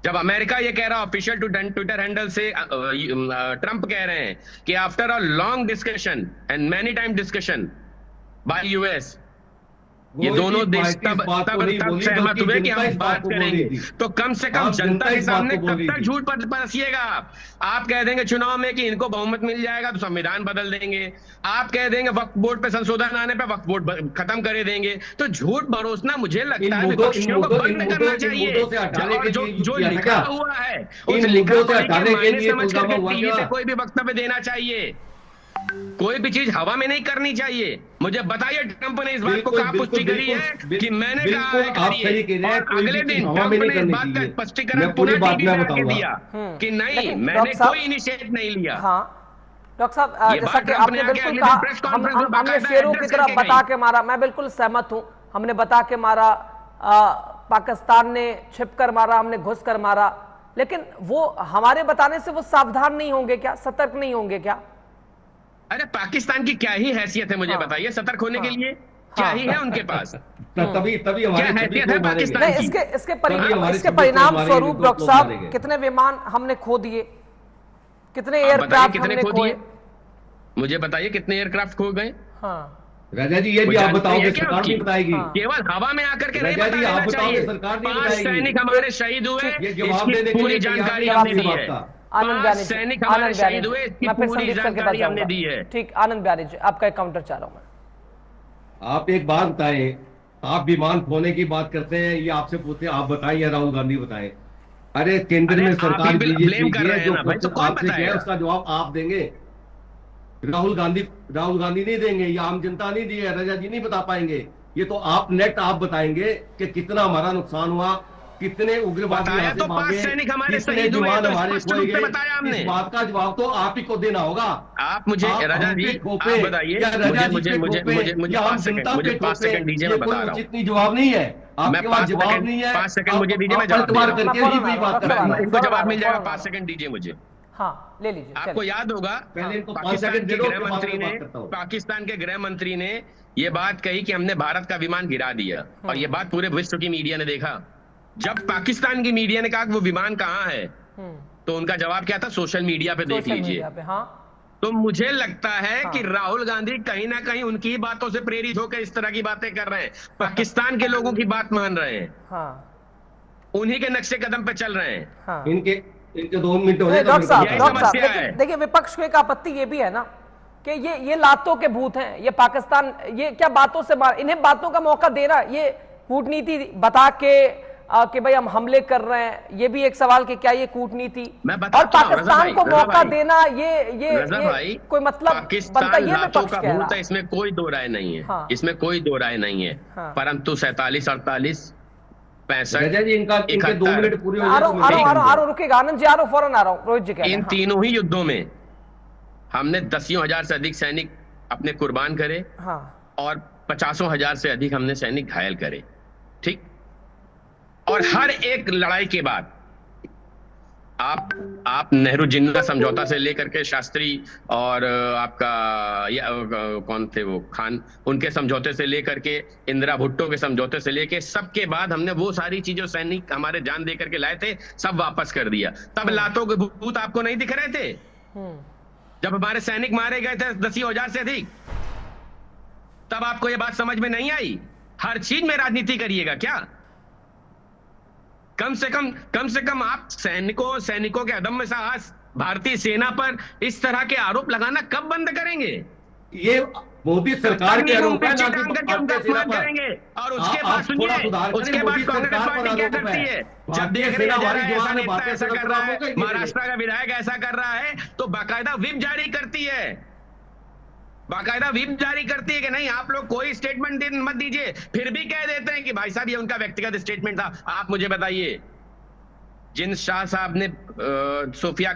जब अमेरिका ये कह रहा, ऑफिशियल ट्विटर हैंडल से ट्रंप कह रहे हैं कि after a long discussion and many time discussion bye US, ये दोनों देश तब सहमत हुए कि हम बात करेंगे, तो कम से कम जनता के सामने कब तक झूठ परसिएगा आप कह देंगे चुनाव में कि इनको बहुमत मिल जाएगा तो संविधान बदल देंगे, आप कह देंगे वक्फ बोर्ड पे संशोधन आने पे वक्फ बोर्ड खत्म कर देंगे, तो झूठ भरोसना मुझे लगता है विपक्षियों को बंद करना चाहिए। जो लिखा हुआ है उस लिखा हुआ समझ करके टीवी से कोई भी वक्तव्य देना चाहिए, कोई भी चीज हवा में नहीं करनी चाहिए। मुझे बताइए ट्रंप ने इस बात को कहा पुष्टि करी है कि मैंने कहा है करिए, और अगले दिन ट्रंप ने इस बात का स्पष्टीकरण पूरा टीवी में आके दिया कि नहीं मैंने कोई इनिशिएटिव नहीं लिया। डॉक्टर साहब, जैसा कि आपने बिल्कुल कहा, हमने शेरों की तरफ बता के मारा, मैं बिल्कुल सहमत हूं। हमने बता के मारा, पाकिस्तान ने छिप कर मारा, हमने घुस कर मारा, लेकिन वो हमारे बताने से वो सावधान नहीं होंगे क्या, सतर्क नहीं होंगे क्या? अरे पाकिस्तान की क्या ही हैसियत है मुझे बताइए सतर्क होने के लिए, क्या ही है उनके पास? तभी क्या हैसियत है पाकिस्तान की? इसके परिणाम स्वरूप डॉक्टर साहब कितने विमान हमने खो दिए, कितने एयरक्राफ्ट हमने खोए? मुझे बताइए कितने एयरक्राफ्ट खो गए? राजा जी ये भी आप बताओगे, सरकार नहीं बताएगी। केवल हवा में आकर के नहीं बताना चाहिए। 5 सैनिक हमारे शहीद हुए, इसकी पूरी जानकारी हमने दी है। आनंद ब्यानी, सैनिक हमारे शहीद हुए, इसकी पूरी जानकारी हमने दी है। ठीक, आनंद ब्यानी जी आपका एक काउंटर चाह रहा हूं मैं। आप एक बात बताएं, आप विमान खोने की बात करते हैं, ये आपसे पूछते हैं आप बताएं या राहुल गांधी बताएं? अरे केंद्र में सरकार बीजेपी है, जो आपसे क्या है उसका जवाब आप देंगे, राहुल गांधी नहीं देंगे, या आम जनता नहीं दी है, रजा जी नहीं बता पाएंगे। ये तो आप नेट आप बताएंगे कि कितना हमारा नुकसान हुआ, कितने उग्रवादी यहाँ से भागे, कितने जवान हमारे खोए गए। इस बात का जवाब तो आप ही को देना होगा। आप मुझे रजा जी आप बताइए, मुझे 5 सेकंड दीजिए, मैं बता रहा हूँ। जितनी जवाब नहीं है आपके पास, जवाब नहीं है, 5 सेकंड मुझे दीजिए, मैं जवाब इनको जवाब मिल जाएगा। 5 सेकंड दीजिए मुझे। हाँ ले लीजिए। आपको याद होगा पाकिस्तान के गृह मंत्री ने ये बात कही कि हमने भारत का विमान गिरा दिया, और ये बात पूरे विश्व की मीडिया ने देखा। जब पाकिस्तान की मीडिया ने कहा कि वो विमान कहाँ है, तो उनका जवाब क्या था? सोशल मीडिया पे देख लीजिए। तो मुझे लगता है कि राहुल गांधी कहीं ना कहीं उनकी बातों से प्रेरित होकर इस तरह की बातें कर रहे हैं, पाकिस्तान के लोगों की बात मान रहे हैं, उन्हीं के नक्शे कदम पे चल रहे हैं। इनके 2 मिनट हो गए। देखिए विपक्ष को एक आपत्ति ये भी है ना कि ये लातों के भूत हैं, ये पाकिस्तान ये क्या बातों से इन्हें बातों का मौका देना, ये कूटनीति बता के कि भाई हम हमले कर रहे हैं, ये भी एक सवाल कि क्या ये कूटनीति, और पाकिस्तान को मौका देना ये कोई मतलब बनता? ये विपक्ष कह रहा है। इसमें कोई दो राय नहीं है, इसमें कोई दो राय नहीं है, परंतु 47, 48, 65, 2 मिनट पूरे हो जाए। रुकेगा आनंद जी, फौरन आ रहा हूँ। रोहित जी कह रहे हैं इन तीनों ही युद्धों में हमने 10,000 से अधिक सैनिक अपने कुर्बान करे, और 50,000 से अधिक हमने सैनिक घायल करे, ठीक। और हर एक लड़ाई के बाद आप नेहरू जिन्ना समझौता से लेकर के शास्त्री और आपका कौन थे वो खान, उनके समझौते से लेकर के इंदिरा भुट्टो के समझौते से लेकर सबके बाद हमने वो सारी चीजों सैनिक हमारे जान दे करके लाए थे सब वापस कर दिया। तब लातों के भूत आपको नहीं दिख रहे थे जब हमारे सैनिक मारे गए थे 10,000 से अधिक? तब आपको ये बात समझ में नहीं आई? हर चीज में राजनीति करिएगा क्या? कम से कम आप सैनिकों के अदम्य साहस, भारतीय सेना पर इस तरह के आरोप लगाना कब बंद करेंगे? ये मोदी सरकार के आरोप है, करेंगे। और उसके बाद सुनिए, उसके बाद कांग्रेस पार्टी क्या करती है, जब देख रही है ऐसा कर रहा है, महाराष्ट्र का विधायक ऐसा कर रहा है, तो बाकायदा व्हिप जारी करती है, बाकायदा व्हिप जारी करती है कि नहीं आप लोग कोई स्टेटमेंट मत दीजिए। फिर भी कह देते हैं कि भाई साहब ये उनका व्यक्तिगत स्टेटमेंट था। आप मुझे बताइए, जिन शाह साहब ने सोफिया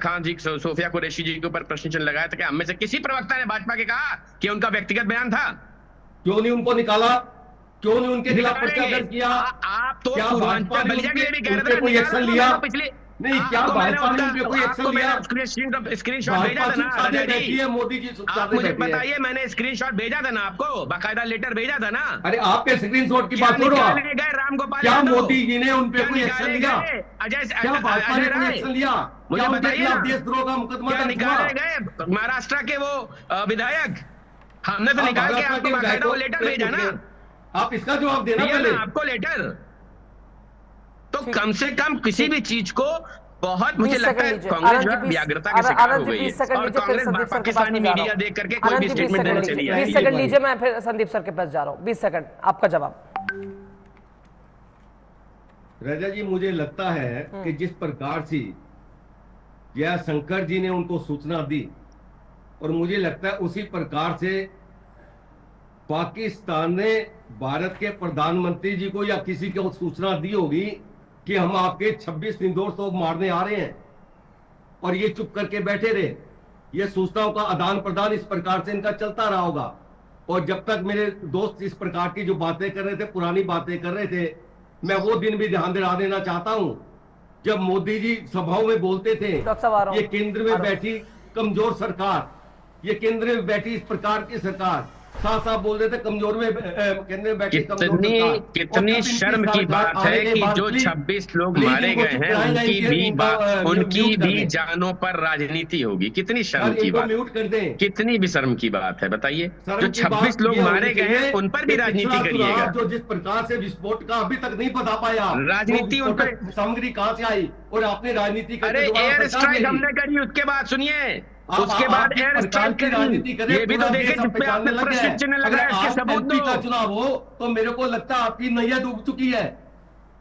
कुरैशी जी के ऊपर प्रश्न चिन्ह लगाया था, क्या हम में से किसी प्रवक्ता ने भाजपा के कहा कि उनका व्यक्तिगत बयान था? क्यों नहीं उनको निकाला, क्यों नहीं उनके खिलाफ पर्चा दर्ज किया? आप तो पूर्वांचल बलिया के लिए भी कह रहे थे कोई एक्शन लिया? पिछले नहीं, क्या भाजपा ने उन पे कोई एक्शन लिया? स्क्रीनशॉट भेजा था ना मोदी जी, आप मुझे बताइए, मैंने स्क्रीनशॉट भेजा था ना आपको, बाकायदा लेटर भेजा था ना। अरे आपके स्क्रीनशॉट की बात छोड़ो, गए रामगोपाल, क्या मोदी जी ने उन पे कोई एक्शन लिया? अजय, क्या भाजपा ने कोई एक्शन लिया? मुझे बताइए ना, देशद्रोह का मुकदमा निकाले गए महाराष्ट्र के वो विधायक? हमने तो निकाल के आपको बाकायदा वो लेटर भेजा ना। आप इसका जवाब देना पहले, आपको लेटर तो कम से कम किसी भी चीज को बहुत, मुझे लगता है कांग्रेस व्याग्रता के शिकार हो गई है और कांग्रेस पाकिस्तानी मीडिया देख करके कोई भी स्टेटमेंट देने से नहीं आई। 20 सेकंड लीजिए, मैं फिर संदीप सर के पास जा रहा हूं। 20 सेकंड आपका जवाब। राजा जी, मुझे लगता है कि जिस प्रकार से जयशंकर जी ने उनको सूचना दी, और मुझे लगता है उसी प्रकार से पाकिस्तान ने भारत के प्रधानमंत्री जी को या किसी को सूचना दी होगी कि हम आपके 26 निर्दोष लोग मारने आ रहे हैं, और ये चुप करके बैठे रहे। ये सूचनाओं का आदान प्रदान इस प्रकार से इनका चलता रहा होगा। और जब तक मेरे दोस्त इस प्रकार की जो बातें कर रहे थे, पुरानी बातें कर रहे थे, मैं वो दिन भी ध्यान दिला देना चाहता हूं जब मोदी जी सभाओं में बोलते थे, ये केंद्र में बैठी कमजोर सरकार, ये केंद्र में बैठी इस प्रकार की सरकार, साथ साथ बोल रहे थे कमजोर में केंद्र में बैठी कमजोर सरकार। कितनी शर्म की बात है कि जो 26 लोग मारे गए हैं उनकी भी जानों पर राजनीति होगी। कितनी शर्म की बात, कितनी भी शर्म की बात है, बताइए। जो 26 लोग मारे गए हैं उन पर भी राजनीति करिएगा। जो जिस प्रकार से विस्फोट का अभी तक नहीं बता पाया, राजनीति उन पर सामग्री कहां से आई, और आपने राजनीति अरे एयर स्ट्राइक हमने करी, उसके बाद सुनिए, उसके बाद एयर स्ट्राइक की राजनीति करें, ये भी तो देखें जिसपे आपने प्रश्न चिन्ह लगाया, इसके सबूत दो। का चुनाव हो तो मेरे को लगता है आपकी नैया डूब चुकी है,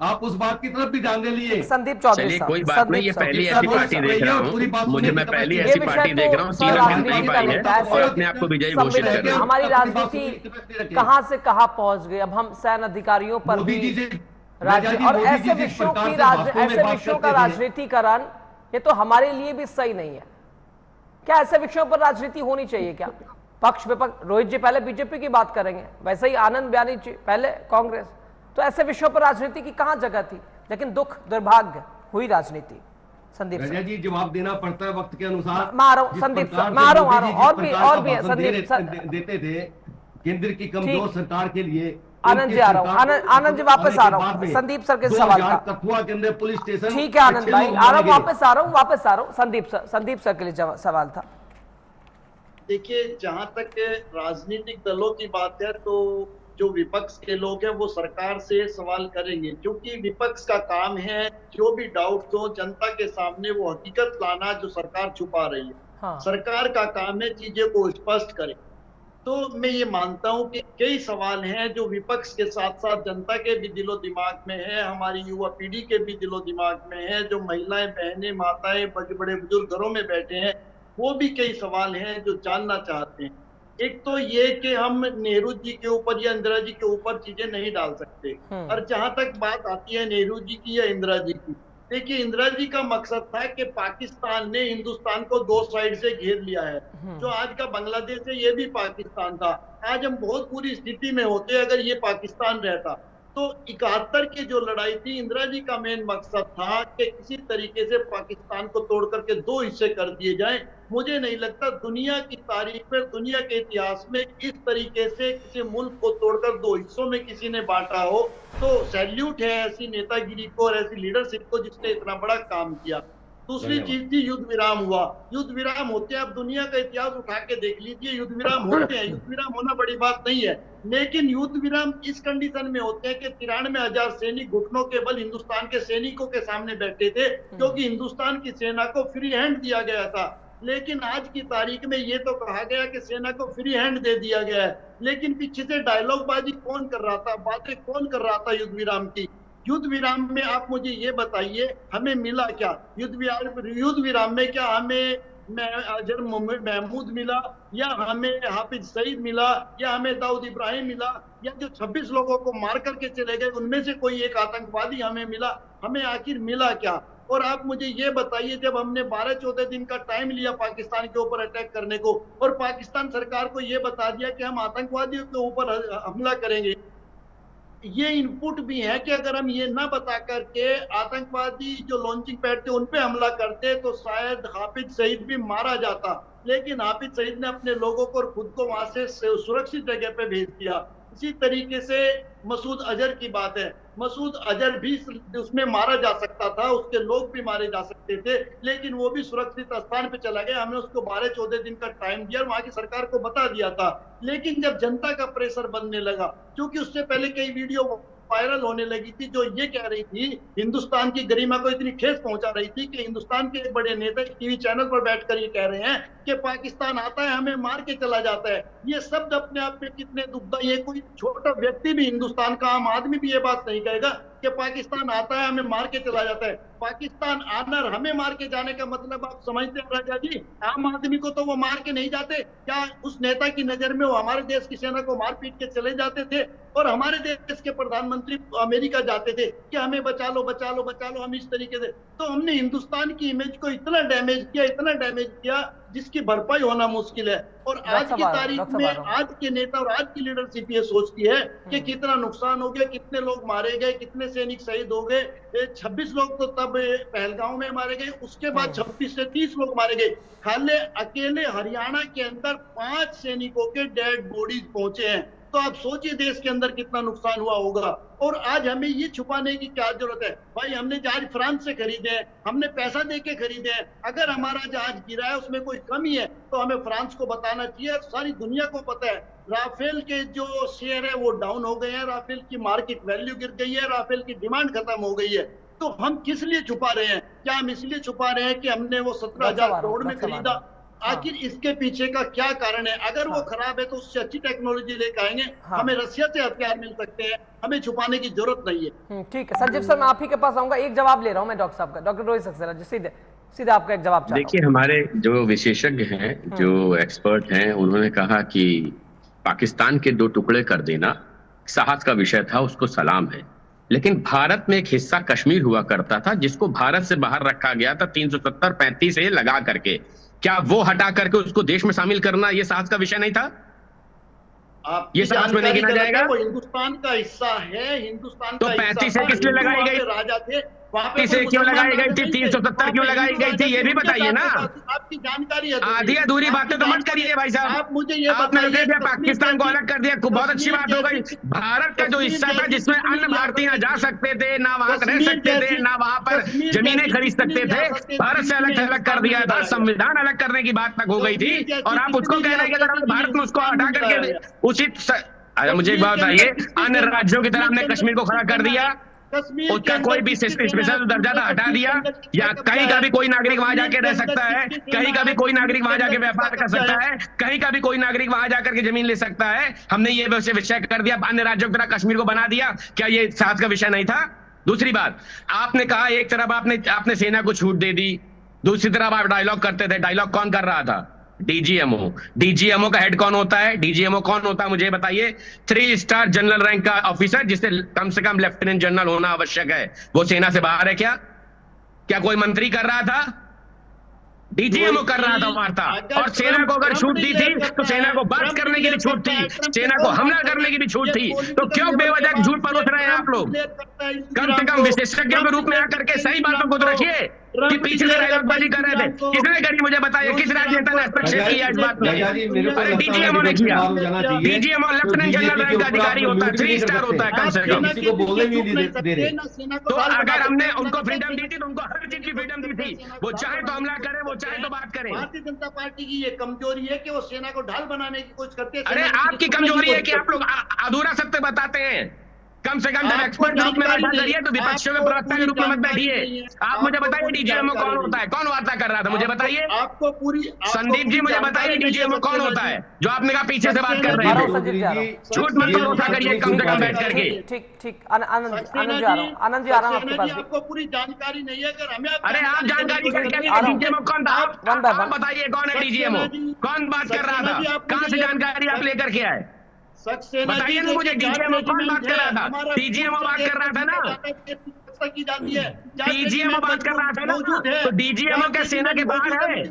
आप उस बात की तरफ भी ध्यान दे लिए। संदीप चौधरी, चलिए कोई बात नहीं, ये पहली ऐसी पार्टी देख रहा हूँ, मुझे मैं पहली ऐसी पार्टी देख रहा हूँ 3 अभी नहीं पाई है और अपने आप को विजयी घोषित कर रहा हूँ। हमारी राजनीति कहां से कहां पहुंच गई, अब हम सैन्य अधिकारियों पर भी और ऐसे विषयों का राजनीतिकरण, ये तो हमारे लिए भी सही नहीं है। क्या ऐसे विषयों पर राजनीति होनी चाहिए क्या? पक्ष विपक्ष, रोहित जी पहले बीजेपी की बात करेंगे, वैसे ही आनंद बयानी जी पहले कांग्रेस, तो ऐसे विषयों पर राजनीति की कहां जगह थी? लेकिन दुख दुर्भाग्य हुई राजनीति। संदीप जी, जवाब देना पड़ता है वक्त के अनुसार। मैं आ रहा हूं संदीप सर, मैं आ रहा हूं, और भी संदीप सर देते थे केंद्र की कमजोर सरकार के लिए। आनंद जी आ रहा हूँ, आनंद जी वापस आ रहा हूँ संदीप सर के सवाल का। कठुआ के अंदर पुलिस स्टेशन, ठीक है आनंद भाई, आ रहा हूँ, वापस आ रहा हूँ। संदीप सर के लिए सवाल था। देखिए, जहां तक राजनीतिक दलों की बात है तो जो विपक्ष के लोग हैं वो सरकार से सवाल करेंगे, क्योंकि विपक्ष का काम है जो भी डाउट हो जनता के सामने वो हकीकत लाना जो सरकार छुपा रही है। हाँ। सरकार का काम है चीजें को स्पष्ट करे। तो मैं ये मानता हूं कि कई सवाल हैं जो विपक्ष के साथ साथ जनता के भी दिलो दिमाग में है, हमारी युवा पीढ़ी के भी दिलो दिमाग में है, जो महिलाएं, बहनें, माताएं, बड़े बुजुर्ग घरों में बैठे हैं, वो भी कई सवाल हैं जो जानना चाहते हैं। एक तो ये कि हम नेहरू जी के ऊपर या इंदिरा जी के ऊपर चीजें नहीं डाल सकते, और जहां तक बात आती है नेहरू जी की या इंदिरा जी की, देखिए इंदिरा जी का मकसद था कि पाकिस्तान ने हिंदुस्तान को 2 साइड से घेर लिया है। जो आज का बांग्लादेश है ये भी पाकिस्तान था। आज हम बहुत बुरी स्थिति में होते अगर ये पाकिस्तान रहता। तो 71 की जो लड़ाई थी, इंदिरा जी का मेन मकसद था कि किसी तरीके से पाकिस्तान को तोड़ करके 2 हिस्से कर दिए जाएं। मुझे नहीं लगता दुनिया की तारीख में, दुनिया के इतिहास में इस तरीके से किसी मुल्क को तोड़कर 2 हिस्सों में किसी ने बांटा हो। तो सैल्यूट है ऐसी नेतागिरी को और ऐसी लीडरशिप को जिसने इतना बड़ा काम किया। दूसरी चीज थी युद्ध विराम हुआ। युद्ध विराम होते हैं, आप दुनिया का इतिहास उठा के देख लीजिए, युद्ध विराम होते हैं। युद्ध विराम होना बड़ी बात नहीं है, लेकिन युद्ध विराम इस कंडीशन में होते हैं कि 93,000 सैनिक घुटनों के बल हिंदुस्तान के सैनिकों के सामने बैठे थे, क्योंकि हिंदुस्तान की सेना को फ्री हैंड दिया गया था। लेकिन आज की तारीख में ये तो कहा गया कि सेना को फ्री हैंड दे दिया गया है, लेकिन पीछे से डायलॉगबाजी कौन कर रहा था, बातें कौन कर रहा था युद्ध विराम की? युद्ध विराम में आप मुझे ये बताइए हमें मिला क्या? युद्ध विराम में क्या हमें अजर महमूद मिला, या हमें हाफिज सईद मिला, या हमें दाऊद इब्राहिम मिला, या जो 26 लोगों को मार करके चले गए उनमें से कोई एक आतंकवादी हमें मिला? हमें आखिर मिला क्या? और आप मुझे ये बताइए, जब हमने 12-14 दिन का टाइम लिया पाकिस्तान के ऊपर अटैक करने को, और पाकिस्तान सरकार को ये बता दिया कि हम आतंकवादियों के ऊपर हमला करेंगे, ये इनपुट भी है कि अगर हम ये ना बता करके आतंकवादी जो लॉन्चिंग पैड थे उन पे हमला करते तो शायद हाफिज सईद भी मारा जाता, लेकिन हाफिज सईद ने अपने लोगों को और खुद को वहां से सुरक्षित जगह पे भेज दिया। इसी तरीके से मसूद अजहर की बात है, मसूद अजहर भी उसमें मारा जा सकता था, उसके लोग भी मारे जा सकते थे, लेकिन वो भी सुरक्षित स्थान पे चला गया। हमने उसको 12-14 दिन का टाइम दिया, वहां की सरकार को बता दिया था। लेकिन जब जनता का प्रेशर बनने लगा, क्योंकि उससे पहले कई वीडियो वायरल होने लगी थी जो ये कह रही थी, हिंदुस्तान की गरिमा को इतनी ठेस पहुंचा रही थी कि हिंदुस्तान के एक बड़े नेता टीवी चैनल पर बैठकर ये कह रहे हैं कि पाकिस्तान आता है हमें मार के चला जाता है। ये शब्द अपने आप में कितने दुखदाई है। कोई छोटा व्यक्ति भी, हिंदुस्तान का आम आदमी भी ये बात नहीं कहेगा कि पाकिस्तान आता है हमें मार के चला जाता है। पाकिस्तान आना और हमें मार के जाने का मतलब आप समझते हैं राजा जी? आम आदमी को तो वो मार के नहीं जाते। क्या उस नेता की नजर में वो हमारे देश की सेना को मार पीट के चले जाते थे? और हमारे देश के प्रधानमंत्री अमेरिका जाते थे कि हमें बचा लो बचा लो बचा लो, हम इस तरीके से। तो हमने हिंदुस्तान की इमेज को इतना डैमेज किया जिसकी भरपाई होना मुश्किल है। और आज की तारीख में आज के नेता और आज की लीडरशिप ये सोचती है कि कितना नुकसान हो गया, कितने लोग मारे गए, कितने सैनिक शहीद हो गए। 26 लोग तो तब पहलगांव में मारे गए, उसके बाद 26 से 30 लोग मारे गए। खाली अकेले हरियाणा के अंदर 5 सैनिकों के डेड बॉडीज पहुंचे हैं। तो आप सोचिए देश के अंदर कितना नुकसान हुआ होगा। और आज हमें ये छुपाने की क्या जरूरत है? भाई हमने जहाज फ्रांस से खरीदे हैं, हमने पैसा दे के खरीदे हैं। अगर हमारा जहाज गिरा है उसमें कोई कमी है तो हमें फ्रांस को बताना चाहिए। सारी दुनिया को पता है राफेल के जो शेयर है वो डाउन हो गए हैं, राफेल की मार्केट वैल्यू गिर गई है, राफेल की डिमांड खत्म हो गई है। तो हम किस लिए छुपा रहे हैं? क्या हम इसलिए छुपा रहे हैं कि हमने वो 17,000 करोड़ में खरीदा? आखिर इसके पीछे का क्या कारण है? अगर वो खराब है तो उससे अच्छी टेक्नोलॉजी लेकर आएंगे। हमें रशिया से हथियार मिल सकते हैं, हमें छुपाने की जरूरत नहीं है। ठीक है संजीव सर, मैं आप ही के पास आऊंगा। एक जवाब ले रहा हूं मैं डॉक्टर साहब का, डॉक्टर रोहित सक्सेना जी, सीधे आपका एक जवाब। देखिए हमारे जो विशेषज्ञ हैं, जो एक्सपर्ट हैं, उन्होंने कहा कि पाकिस्तान के 2 टुकड़े कर देना साहस का विषय था, उसको सलाम है। लेकिन भारत में एक हिस्सा कश्मीर हुआ करता था जिसको भारत से बाहर रखा गया था 370-35 से लगा करके। क्या वो हटा करके उसको देश में शामिल करना ये साहस का विषय नहीं था? ये साहस में नहीं गिना जाएगा? वो हिंदुस्तान का हिस्सा है, हिंदुस्तान तो 35 से किस लिए लगाई गई? राजा थे से क्यों लगाई गई थी? 370 क्यों लगाई गई थी? ये भी बताइए ना। आपकी जानकारी है। आधी अधूरी बातें तो मत करिए भाई साहब। आप मुझे ये बताइए, पाकिस्तान को अलग कर दिया, बहुत अच्छी बात हो गई। भारत का जो हिस्सा था जिसमें अन्य भारतीय ना जा सकते थे, ना वहां रह सकते थे, ना वहां पर जमीनें खरीद सकते थे, भारत से अलग कर दिया था। संविधान अलग करने की बात तक हो गई थी और आप उसको कह रहे हैं कि अगर भारत में उसको हटा करके उचित। मुझे एक बात बताइए, अन्य राज्यों की तरह हमने कश्मीर को खड़ा कर दिया, उसका कोई भी स्पेशल दर्जा था हटा दिया, या कहीं का भी कोई नागरिक वहां जाके रह सकता है, कहीं का भी कोई नागरिक वहां जाके व्यापार कर सकता है, कहीं का भी कोई नागरिक वहां जाकर के जमीन ले सकता है। हमने ये विषय कर दिया, अन्य राज्यों की तरह कश्मीर को बना दिया। क्या ये साहस का विषय नहीं था? दूसरी बात, आपने कहा एक तरफ आपने सेना को छूट दे दी, दूसरी तरफ आप डायलॉग करते थे। डायलॉग कौन कर रहा था? डीजीएमओ का हेड कौन होता है? डीजीएमओ कौन होता है मुझे बताइए? 3 स्टार जनरल रैंक का ऑफिसर जिससे कम से कम लेफ्टिनेंट जनरल होना आवश्यक है, वो सेना से बाहर है क्या? क्या कोई मंत्री कर रहा था? डीजीएमओ कर रहा था वार्ता। और सेना को अगर छूट दी थी तो सेना को बात करने की भी छूट थी, सेना को हमला करने की भी छूट थी। तो क्यों बेवजह झूठ परोस रहे हैं आप लोग? कम से कम विशेषज्ञों के रूप में आकर के सही बातों को तो रखिए कि पिछले डायलॉगबाजी कर रहे थे। किसने करी मुझे बताइए? किस राजनेता ने हस्तक्षेप किया इस बात में? अरे डीजीएमओ ने किया। डीजीएमओ लेफ्टिनेंट जनरल रैंक का अधिकारी होता है, 3 स्टार होता है कम से कम। तो अगर हमने उनको फ्रीडम दी थी तो उनको हर चीज की फ्रीडम दी थी। वो चाहे तो हमला करे, वो चाहे तो बात करें। भारतीय जनता पार्टी की ये कमजोरी है कि वो सेना को ढाल बनाने की कोशिश करते हैं। अरे आपकी कमजोरी है कि आप लोग अधूरा सत्य बताते हैं। कम से कम जब एक्सपर्ट के रूप में बैठा करिए तो विपक्षियों के प्रवक्ता के रूप में मत बैठिए। आप मुझे बताइए डीजीएमओ कौन होता है, कौन वार्ता कर रहा था, मुझे बताइए। आपको पूरी संदीप जी मुझे बताइए डीजीएमओ कौन होता है, जो आपने कहा पीछे से बात कर रहे थे। झूठ मत भरोसा करिए कम से कम बैठ करके। ठीक आनंद जी आ रहा हूं आपके पास। आपको पूरी जानकारी नहीं है, अगर हमें अरे आप जानकारी डीजीएमओ कौन था, आप बताइए कौन है डीजीएमओ, कौन बात कर रहा था, कहां से जानकारी आप लेकर के आए, बताइए ना मुझे। डीजीएमओ कौन बात कर रहा था, डीजीएमओ बात कर रहा था ना, डीजीएमओ बात कर रहा था ना, तो डीजीएमओ क्या सेना के बाहर है?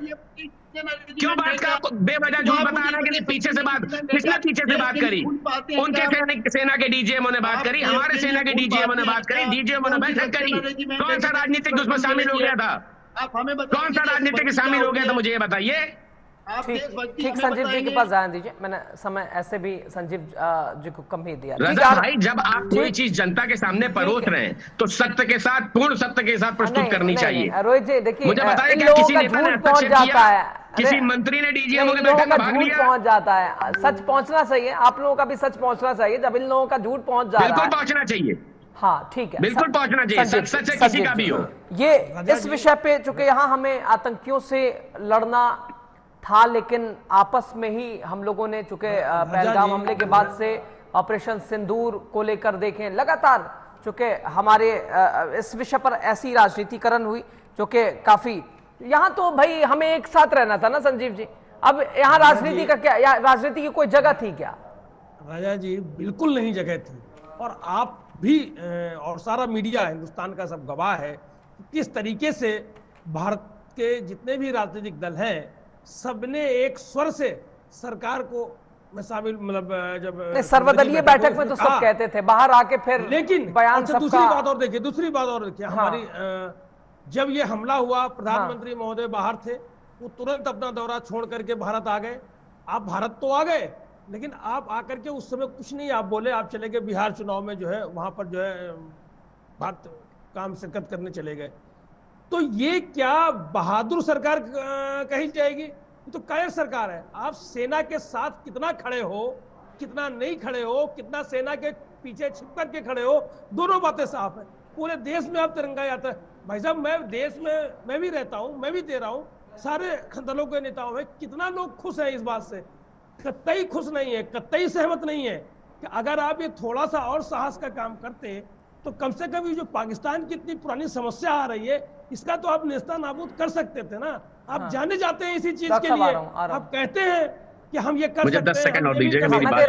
क्यों बात का बेवजह झूठ बता रहा है कि पीछे से बात, किसने पीछे से बात करी? उनके सेना के डीजीएमओ ने बात करी, हमारे सेना के डीजीएमओ ने बात करी, डीजीएमओ ने बैठक करी। कौन सा राजनीतिक उसमें शामिल हो गया था, कौन सा राजनीतिक शामिल हो गया था, मुझे ये बताइए। ठीक संजीव जी के पास जाने दीजिए, मैंने समय ऐसे भी संजीव जी को कम ही दिया। रजा भाई, जब आप कोई चीज जनता के सामने परोस रहे हैं तो सत्य के साथ, पूर्ण सत्य के साथ प्रस्तुत करनी चाहिए। रोहित जी देखिए, मुझे बताइए क्या किसी नेता ने पहुंच जाता है, किसी मंत्री ने डीजीएमओ के बैठक में भाग लिया? पहुंच जाता है, सच पहुंचना चाहिए, आप लोगों का भी सच पहुंचना चाहिए। जब इन लोगों का झूठ पहुंच जा रहा है, बिल्कुल पहुंचना चाहिए। हाँ ठीक है, बिल्कुल पहुंचना चाहिए, सच है किसी का भी हो। ये इस विषय पे चूंकि यहाँ हमें आतंकियों से लड़ना था, लेकिन आपस में ही हम लोगों ने चूंकि पहलगाम हमले के बाद से ऑपरेशन सिंदूर को लेकर देखें, लगातार चूंकि हमारे इस विषय पर ऐसी राजनीतिकरण हुई जो कि काफी, यहाँ तो भाई हमें एक साथ रहना था ना संजीव जी, अब यहाँ राजनीति का क्या, या राजनीति की कोई जगह थी क्या? राजा जी बिल्कुल नहीं जगह थी, और आप भी और सारा मीडिया हिंदुस्तान का सब गवाह है किस तरीके से भारत के जितने भी राजनीतिक दल हैं सबने एक स्वर से सरकार को में शामिल, मतलब जब सर्वदलीय बैठक में तो सब कहते थे, बाहर आके फिर लेकिन बयान अच्छा, दूसरी बात और देखिए हाँ। हमारी जब ये हमला हुआ, प्रधानमंत्री महोदय बाहर थे, वो तुरंत अपना दौरा छोड़ करके भारत आ गए। आप भारत तो आ गए, लेकिन आप आकर के उस समय कुछ नहीं आप बोले, आप चले गए बिहार चुनाव में, जो है वहां पर जो है बात काम शिरकत करने चले गए। तो ये क्या बहादुर सरकार कही जाएगी? ये तो कायर सरकार है। आप सेना के साथ कितना खड़े हो, कितना नहीं खड़े हो, कितना सेना के पीछे छिप करके खड़े हो, दोनों बातें साफ है। पूरे देश में आप तिरंगा यात्रा, भाई साहब मैं देश में मैं भी रहता हूं, मैं भी दे रहा हूं, सारे दलों के नेताओं में कितना लोग खुश हैं इस बात से? कतई खुश नहीं है, कतई सहमत नहीं है कि अगर आप ये थोड़ा सा और साहस का काम करते तो कम से कम ये जो पाकिस्तान की इतनी पुरानी समस्या आ रही है, इसका तो आप नेस्ता नाबूद कर सकते थे ना। आप जाने जाते हैं इसी चीज के लिए, आप कहते हैं कि हम ये कर सकते हैं। 10 सेकंड और दीजिएगा, मेरी बात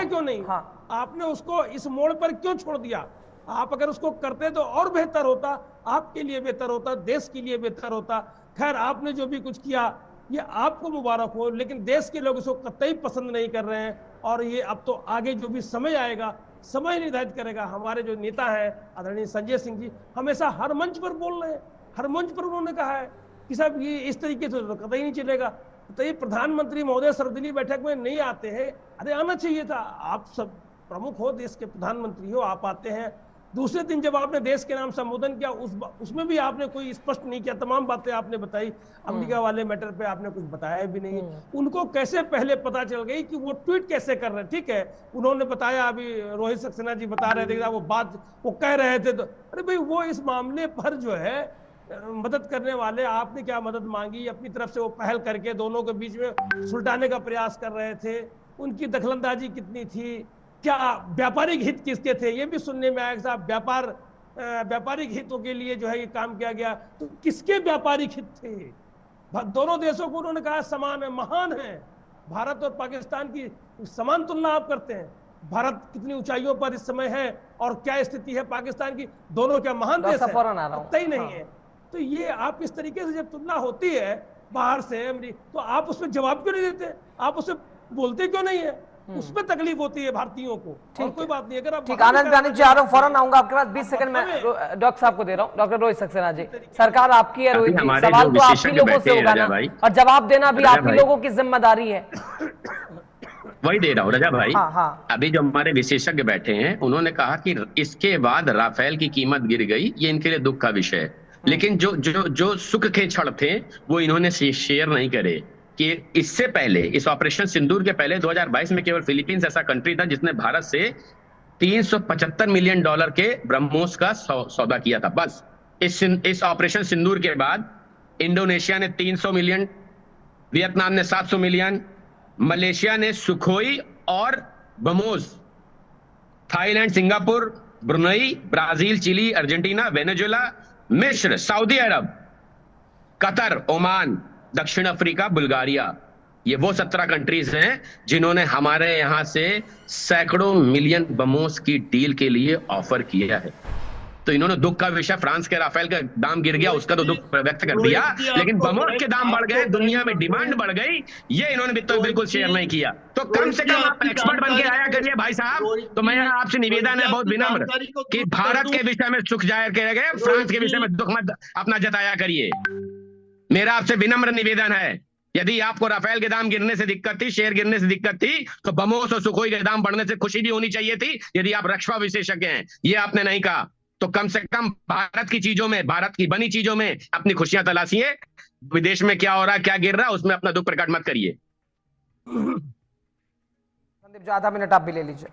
क्यों नहीं? आपने उसको इस मोड़ पर क्यों छोड़ दिया? आप अगर उसको करते तो और बेहतर होता, आपके लिए बेहतर होता, देश के लिए बेहतर होता। खैर आपने जो भी कुछ किया ये आपको मुबारक हो, लेकिन देश के लोग इसको कतई पसंद नहीं कर रहे हैं, और ये अब तो आगे जो भी समय आएगा समय निर्धारित करेगा। हमारे जो नेता है आदरणीय संजय सिंह जी हमेशा हर मंच पर बोल रहे हैं, हर मंच पर उन्होंने कहा है कि साहब ये इस तरीके से तो कतई नहीं चलेगा। तो ये प्रधानमंत्री महोदय सर्वदलीय बैठक में नहीं आते हैं, अरे आना चाहिए था। आप सब प्रमुख हो, देश के प्रधानमंत्री हो, आप आते हैं। दूसरे दिन जब आपने देश के नाम संबोधन किया उसमें भी आपने कोई स्पष्ट नहीं किया, तमाम बातें आपने बताई, अमेरिका वाले मैटर पे आपने कुछ बताया भी नहीं। उनको कैसे पहले पता चल गई कि वो ट्वीट कैसे कर रहे हैं? ठीक है उन्होंने बताया, अभी रोहित सक्सेना जी बता रहे थे वो बात वो कह रहे थे, तो अरे भाई वो इस मामले पर जो है मदद करने वाले, आपने क्या मदद मांगी? अपनी तरफ से वो पहल करके दोनों के बीच में सुलझाने का प्रयास कर रहे थे। उनकी दखलंदाजी कितनी थी? क्या व्यापारिक हित किसके थे? ये भी सुनने में आया साहब व्यापारिक हितों के लिए जो है ये काम किया गया। तो किसके व्यापारिक हित थे? दोनों देशों को उन्होंने कहा समान है, महान है। भारत और पाकिस्तान की समान तुलना आप करते हैं। भारत कितनी ऊंचाइयों पर इस समय है और क्या स्थिति है पाकिस्तान की, दोनों क्या महान देश है? तय नहीं है। तो ये आप इस तरीके से जब तुलना होती है बाहर से तो आप उसमें जवाब क्यों नहीं देते? आप उससे बोलते क्यों नहीं है? उसमें तकलीफ होती है भारतीयों को। और कोई बात नहीं। अगर आप ठीक, आनंद रानी जी आ रहा हूँ, फौरन आऊंगा आपके पास। 20 सेकंड में डॉक्टर साहब को दे रहा हूँ। डॉक्टर रोहित सक्सेना जी, सरकार आपकी है। रोहित जी सवाल तो आप ही लोगों से होगा ना, और जवाब देना भी आप ही लोगों की जिम्मेदारी है। वही दे रहा हूँ रजा भाई। अभी जो हमारे विशेषज्ञ बैठे हैं उन्होंने कहा कि इसके बाद राफेल की कीमत गिर गई, ये इनके लिए दुख का विषय है। लेकिन जो सुख के क्षण थे वो इन्होंने शेयर नहीं करे कि इससे पहले, इस ऑपरेशन सिंदूर के पहले 2022 में केवल फिलीपींस ऐसा कंट्री था जिसने भारत से $375 मिलियन के ब्रह्मोस का सौदा किया था बस। इस ऑपरेशन सिंदूर के बाद इंडोनेशिया ने 300 मिलियन, वियतनाम ने 700 मिलियन, मलेशिया ने सुखोई और BrahMos, Thailand, Singapore, Brunei, Brazil, Chile, Argentina, Venezuela, मिस्र, सऊदी अरब, कतर, ओमान, दक्षिण अफ्रीका, बुल्गारिया, ये वो 17 कंट्रीज हैं जिन्होंने हमारे यहां से सैकड़ों मिलियन ब्रह्मोस की डील के लिए ऑफर किया है। तो इन्होंने दुख का विषय, फ्रांस के राफेल का दाम गिर गया उसका तो दुख व्यक्त कर दिया, लेकिन ब्रह्मोस के दाम बढ़ गए, दुनिया में डिमांड बढ़ गई, ये इन्होंने तो बिल्कुल शेयर नहीं किया। तो कम से कम आप एक्सपर्ट बन के आया करिए भाई साहब। तो मैं आपसे निवेदन है बहुत विनम्र कि भारत के विषय में सुख जाहिर किया गया, फ्रांस के विषय में दुख मत अपना जताया करिए। मेरा आपसे विनम्र निवेदन है, यदि आपको राफेल के दाम गिरने से दिक्कत थी, शेयर गिरने से दिक्कत थी, तो ब्रह्मोस और सुखोई के दाम बढ़ने से खुशी भी होनी चाहिए थी। यदि आप रक्षा विशेषज्ञ हैं, ये आपने नहीं कहा, तो कम से कम भारत की चीजों में, भारत की बनी चीजों में अपनी खुशियां तलाशिए। विदेश में क्या हो रहा है, क्या गिर रहा है, उसमें अपना दुख प्रकट मत करिए। संदीप जी, आधा मिनट आप भी ले लीजिए।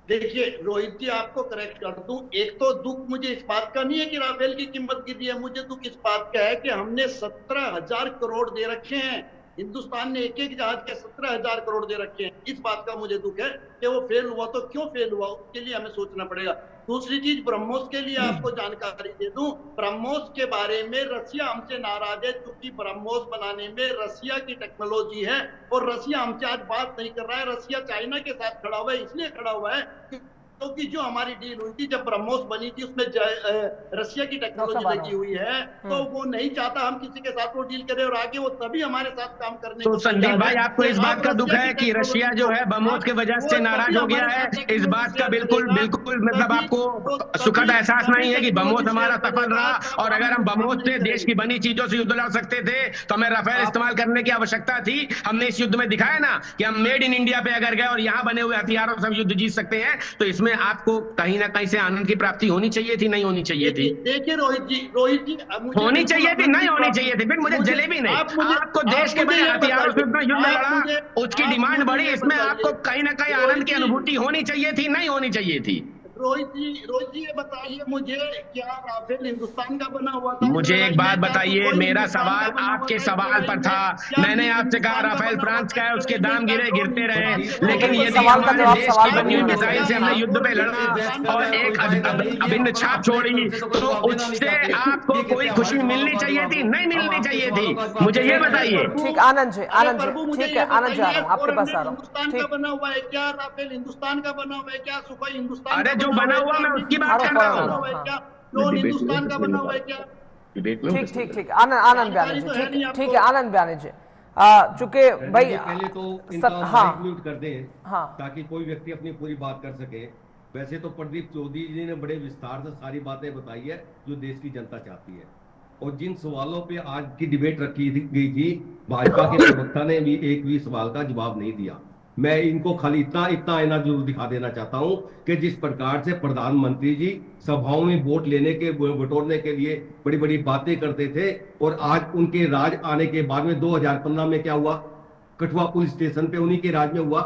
देखिए रोहित जी, आपको करेक्ट कर दूं, एक तो दुख मुझे इस बात का नहीं है कि राफेल की कीमत गिरी है, मुझे दुख इस बात का है कि हमने 17,000 करोड़ दे रखे हैं, हिंदुस्तान ने एक एक जहाज के 17,000 करोड़ दे रखे हैं। इस बात का मुझे दुख है कि वो फेल हुआ, तो क्यों फेल हुआ उसके लिए हमें सोचना पड़ेगा। दूसरी चीज, ब्रह्मोस के लिए आपको जानकारी दे दूं, ब्रह्मोस के बारे में रसिया हमसे नाराज है क्योंकि ब्रह्मोस बनाने में रसिया की टेक्नोलॉजी है और रसिया हमसे आज बात नहीं कर रहा है। रसिया चाइना के साथ खड़ा हुआ है, इसलिए खड़ा हुआ है क्योंकि जो हमारी डील हुई थी, जब ब्रह्मोस बनी थी, उसमें रसिया की टेक्नोलॉजी लगी हुई है, तो वो नहीं चाहता हम किसी के साथ वो डील करें और आगे वो तभी हमारे साथ काम करने तो संदीप भाई, आपको इस बात का दुख है कि रशिया जो है ब्रह्मोस की वजह से नाराज हो गया है? इस बात का बिल्कुल मतलब आपको सुखद एहसास नहीं है कि ब्रह्मोस हमारा सफल रहा, और अगर हम ब्रह्मोस से देश की बनी चीजों से युद्ध लड़ सकते थे तो हमें राफेल इस्तेमाल करने की आवश्यकता थी। हमने इस युद्ध में दिखाया ना कि हम मेड इन इंडिया पे अगर गए और यहाँ बने हुए हथियारों से युद्ध जीत सकते हैं, तो इसमें आपको कहीं ना कहीं से आनंद की प्राप्ति होनी चाहिए थी, नहीं होनी चाहिए थी? देखिए रोहित जी होनी चाहिए थी, नहीं होनी चाहिए थी? फिर मुझे जलेबी नहीं, आपको देश के बड़े हथियारों से इतना युद्ध लड़ा, उसकी डिमांड बढ़ी, इसमें आपको कहीं ना कहीं आनंद की अनुभूति होनी चाहिए थी, नहीं होनी चाहिए थी? रोहित जी ये बताइए मुझे, क्या राफेल हिंदुस्तान का बना हुआ था? मुझे एक बात बताइए, मेरा सवाल आपके सवाल पर था। मैंने आपसे कहा राफेल फ्रांस का है, उसके दाम गिरते रहे, लेकिन यदि हमारे देश की बनी हुई मिसाइल से हमने युद्ध पे लड़ा और एक अभिन्न छाप छोड़ी, तो उससे आपको कोई खुशी मिलनी चाहिए थी, नहीं मिलनी चाहिए थी? मुझे ये बताइए। ठीक, आनंद जी, ठीक है, आनंद जी आपके पास आ रहा हूँ। हिंदुस्तान का बना हुआ है क्या? राफेल हिंदुस्तान का बना हुआ है क्या? सुखोई हिंदुस्तान? अरे जो बना हुआ मैं उसकी बात कर रहा हूँ। ड्रोन हिंदुस्तान का बना हुआ है क्या? ठीक, आनंद बयानी जी, ठीक है, आनंद बयानी जी, चूंकि भाई पहले तो म्यूट कर दें ताकि कोई व्यक्ति अपनी पूरी बात कर सके। वैसे तो प्रदीप चौधरी जी ने बड़े विस्तार से सारी बातें बताई है जो देश की जनता चाहती है, और जिन सवालों पे आज की डिबेट रखी गई थी, भाजपा के प्रवक्ता ने भी एक भी सवाल का जवाब नहीं दिया। मैं इनको खाली इतना आईना जरूर दिखा देना चाहता हूं कि जिस प्रकार से प्रधानमंत्री जी सभाओं में वोट लेने के बटोरने के लिए बड़ी बड़ी बातें करते थे, और आज उनके राज आने के बाद में 2015 में क्या हुआ, कठुआ पुलिस स्टेशन पे उन्हीं के राज में हुआ,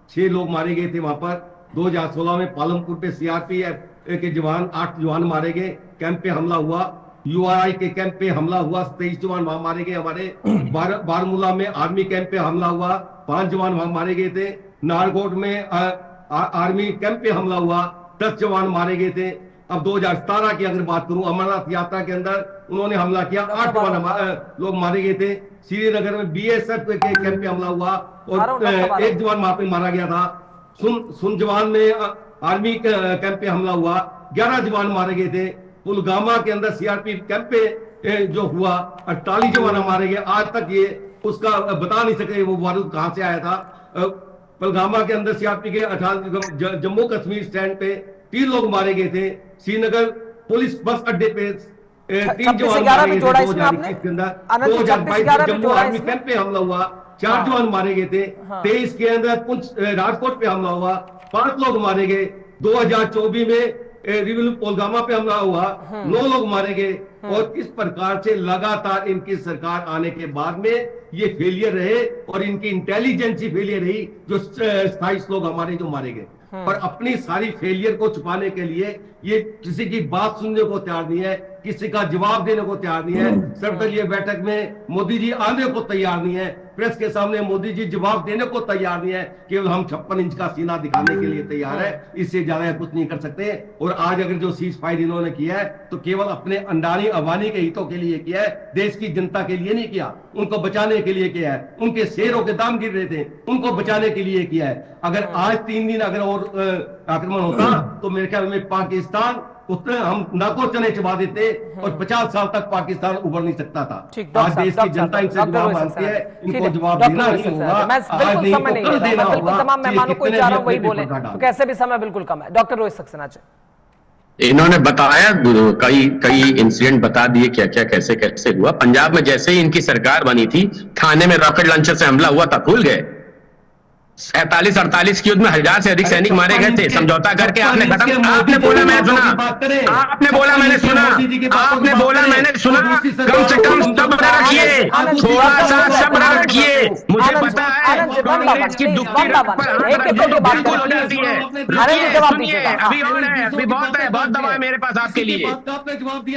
6 लोग मारे गए थे वहां पर। 2016 में पालमपुर पे सीआरपीएफ के जवान 8 जवान मारे गए, कैंप पे हमला हुआ, यूआरआई के कैंप पे हमला हुआ, 23 जवान वहां मारे गए। हमारे बारमूला में आर्मी कैंप पे हमला हुआ, 5 जवान वहां मारे गए थे। नारकोट में आर्मी कैंप पे हमला हुआ, 10 जवान मारे गए थे। अब 2017 की अगर बात करूं, अमरनाथ यात्रा के अंदर उन्होंने हमला किया, 8 जवान लोग मारे गए थे। श्रीनगर में बीएसएफ के कैंप पे हमला हुआ और 1 जवान वहां पे मारा गया था। सुन जवान में आर्मी कैंप पे हमला हुआ, 11 जवान मारे गए थे। पुलगामा के अंदर सीआरपीएफ कैंप पे जो हुआ, 48 जवान मारे गए। आज तक ये उसका बता नहीं सके वो बारूद कहां से आया था। पुलगामा के अंदर सीआरपीएफ के जम्मू कश्मीर स्टैंड पे 3 लोग मारे गए थे। श्रीनगर पुलिस बस अड्डे पे 3 जवान मारे गए थे 2021 के अंदर। 2022 में जम्मू आर्मी कैंप पे हमला हुआ, 4 जवान मारे गए थे। 23 के अंदर राजकोट पे हमला हुआ, 5 लोग मारे गए। 2024 में रिविल पोलगामा पे हमला हुआ, 9 लोग मारे गए। और इस प्रकार से लगातार इनकी सरकार आने के बाद में ये फेलियर रहे, और इनकी इंटेलिजेंसी फेलियर रही, जो 27 लोग हमारे जो मारे गए। पर अपनी सारी फेलियर को छुपाने के लिए ये किसी की बात सुनने को तैयार नहीं है, किसी का जवाब देने को तैयार नहीं है। सर्वदलीय बैठक में मोदी जी आने को तैयार नहीं है, प्रेस के सामने मोदी जी जवाब देने को तैयार नहीं है, केवल हम 56 इंच का सीना दिखाने के लिए तैयार है, इससे ज्यादा कुछ नहीं कर सकते। और आज अगर जो सीज फायर इन्होंने किया है तो केवल अपने अंडानी अबानी के हितों के लिए किया है, देश की जनता के लिए नहीं किया, उनको बचाने के लिए किया है। उनके शेयरों के दाम गिर रहे थे, उनको बचाने के लिए किया है। अगर आज 3 दिन अगर और आक्रमण होता तो मेरे ख्याल में पाकिस्तान उतने हम नाको चने चबा देते और 50 साल तक पाकिस्तान उभर नहीं सकता था। आज देश की जनता इनसे जवाब मांगती है, इनको जवाब देना ही होगा। आज नहीं तो कल देना होगा। तमाम मेहमानों को चाह रहा हूं वही बोले, तो कैसे भी समय बिल्कुल कम है। डॉक्टर रोहित सक्सेना जी, इन्होंने बताया, कई इंसिडेंट बता दिए क्या क्या कैसे कैसे हुआ। पंजाब में जैसे ही इनकी सरकार बनी थी, थाने में रॉकेट लॉन्चर से हमला हुआ था, भूल गए। 47-48 की युद्ध में 1000 से अधिक सैनिक मारे गए थे, समझौता करके आपने खत्म। आपने बोला मैंने सुना, आपने बोला मैंने सुना, आपने बोला मैंने सुना। कम से कम सब्र रखिए, थोड़ा सा सब्र रखिए। मुझे पता है कांग्रेस की दुखती बिल्कुल हो जाती है। सुनिए, अभी और है, अभी बहुत है, बहुत दवा है मेरे पास आपके लिए।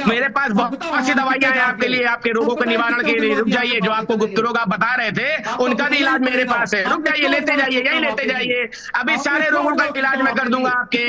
मेरे पास बहुत सी दवाइयां हैं आपके लिए, आपके रोगों के निवारण के लिए। रुक जाइए, जो आपको गुप्त रोग आप बता रहे थे उनका भी इलाज मेरे पास है। रुक जाइए, लेते जाइए, यही लेते जाइए। अभी सारे रोगों का इलाज मैं कर दूंगा आपके।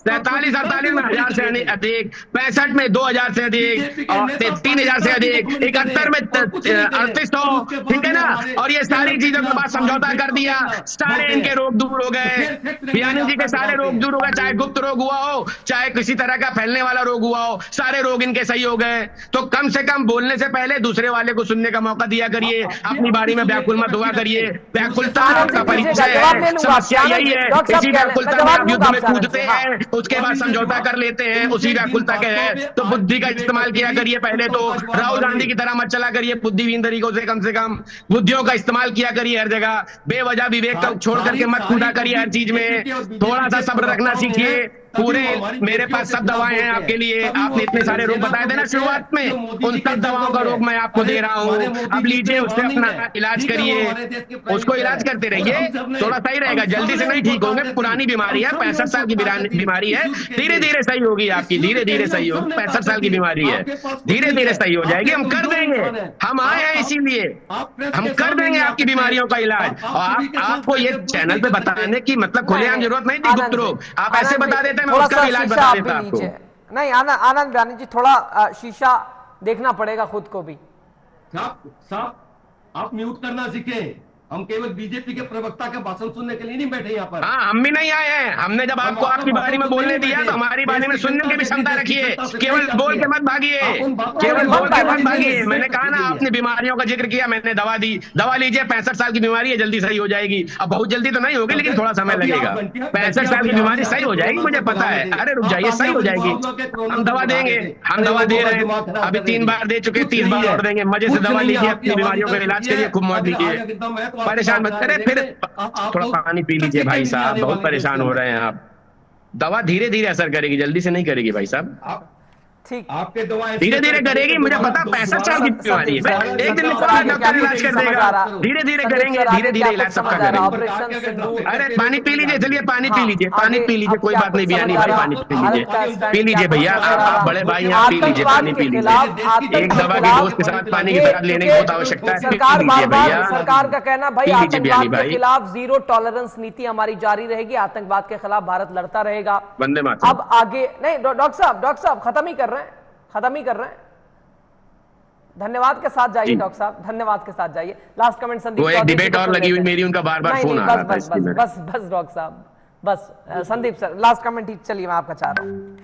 47-48 में 1000 से अधिक, 65 में 2000 से अधिक, और 3000 से अधिक, 71 में 3800, ठीक है ना। और ये सारी चीजों के बाद समझौता कर दिया, सारे इनके रोग दूर हो गए। बयानी जी के सारे रोग दूर हो गए, चाहे गुप्त रोग हुआ हो, चाहे किसी तरह का फैलने वाला रोग हुआ हो, सारे रोग इनके सही हो गए। तो कम से कम बोलने से पहले दूसरे वाले को सुनने का मौका दिया करिए, अपनी बारी में व्याकुल मत हुआ करिए। व्याकुलता आपका परिचय है, समस्या यही है। इसी व्याकुलता में आप युद्ध में कूदते हैं, उसके बाद समझौता कर लेते हैं, उसी व्याकुलता के है। तो बुद्धि का इस्तेमाल किया करिए पहले तो। राहुल गांधी की तरह मत चला करिए बुद्धिहीन तरीकों से, कम से कम बुद्धियों का इस्तेमाल किया करिए हर जगह। बेवजह विवेक का छोड़ करके मत कूदा करिए हर चीज में। थोड़ा सा सब्र रखना सीखिए। पूरे मेरे पास सब दवाएं हैं आपके लिए। आपने इतने सारे रोग बताए थे ना शुरुआत में, उन सब दवाओं का रोग मैं आपको दे रहा हूँ। अब लीजिए, उससे अपना इलाज करिए, उसको इलाज करते रहिए, थोड़ा सही रहेगा। जल्दी से नहीं ठीक होंगे, पुरानी बीमारी है, 65 साल की बीमारी है, धीरे धीरे सही होगी आपकी, धीरे धीरे सही होगी। 65 साल की बीमारी है, धीरे धीरे सही हो जाएगी। हम कर देंगे, हम आए हैं इसीलिए, हम कर देंगे आपकी बीमारियों का इलाज। और आपको ये चैनल पे बताने की मतलब खुलेआम जरूरत नहीं थी गुप्त रोग, आप ऐसे बता देते, मैं उसका इलाज बता देता आपको। नहीं आनंद बयानी जी, थोड़ा शीशा देखना पड़ेगा खुद को भी। साहब आप म्यूट करना सीखें। हम केवल बीजेपी के प्रवक्ता का भाषण सुनने के लिए नहीं बैठे यहाँ पर। हाँ, हम भी नहीं आए हैं। हमने जब आपको आपकी बारे में बोलने दिया तो हमारी बारे में सुनने की भी क्षमता रखिए। केवल बोल के मत भागिए, केवल बोल के मत भागिए। मैंने कहा ना, आपने बीमारियों का जिक्र किया, मैंने दवा दी। दवा लीजिए, 65 साल की बीमारी है, जल्दी सही हो जाएगी। अब बहुत जल्दी तो नहीं होगी, लेकिन थोड़ा समय लगेगा। 65 साल की बीमारी सही हो जाएगी, मुझे पता है। अरे रुक जाइए, सही हो जाएगी। हम दवा देंगे, हम दवा दे रहे हैं। अभी 3 बार दे चुके, 30 बार और देंगे। मजे से दवा लीजिए, अपनी बीमारियों का इलाज करिए, खूब मौत लीजिए, परेशान मत करें। फिर थोड़ा पानी पी लीजिए भाई साहब, बहुत परेशान हो रहे हैं आप। दवा धीरे धीरे असर करेगी, जल्दी से नहीं करेगी भाई साहब। ठीक, आपके दवाएं धीरे धीरे करेगी, मुझे पता। 65 साल की बीमारी है, एक दिन में डॉक्टर इलाज कर देगा। धीरे धीरे करेंगे, धीरे धीरे इलाज सबका करेंगे। अरे पानी पी लीजिए, चलिए पानी पी लीजिए, पानी पी लीजिए, कोई बात नहीं बयानी भाई, पानी पी लीजिए, पी लीजिए भैया। आप बड़े भाई यहाँ पी लीजिए, पानी पी लीजिए। एक दवा की डोज के साथ पानी की तरह लेने की बहुत आवश्यकता है। सरकार का कहना भाई, आतंकवाद के खिलाफ जीरो टॉलरेंस नीति हमारी जारी रहेगी, आतंकवाद के खिलाफ भारत लड़ता रहेगा। वंदे मातरम। अब आगे नहीं, डॉक्टर साहब खत्म ही कर रहे हैं। धन्यवाद के साथ जाइए डॉक्टर साहब, धन्यवाद के साथ जाइए। लास्ट कमेंट संदीप, वो एक डिबेट और लगी हुई मेरी, उनका बार-बार फोन आ रहा था। बस डॉक्टर साहब, बस संदीप सर लास्ट कमेंट ही, चलिए मैं आपका चाह रहा हूँ।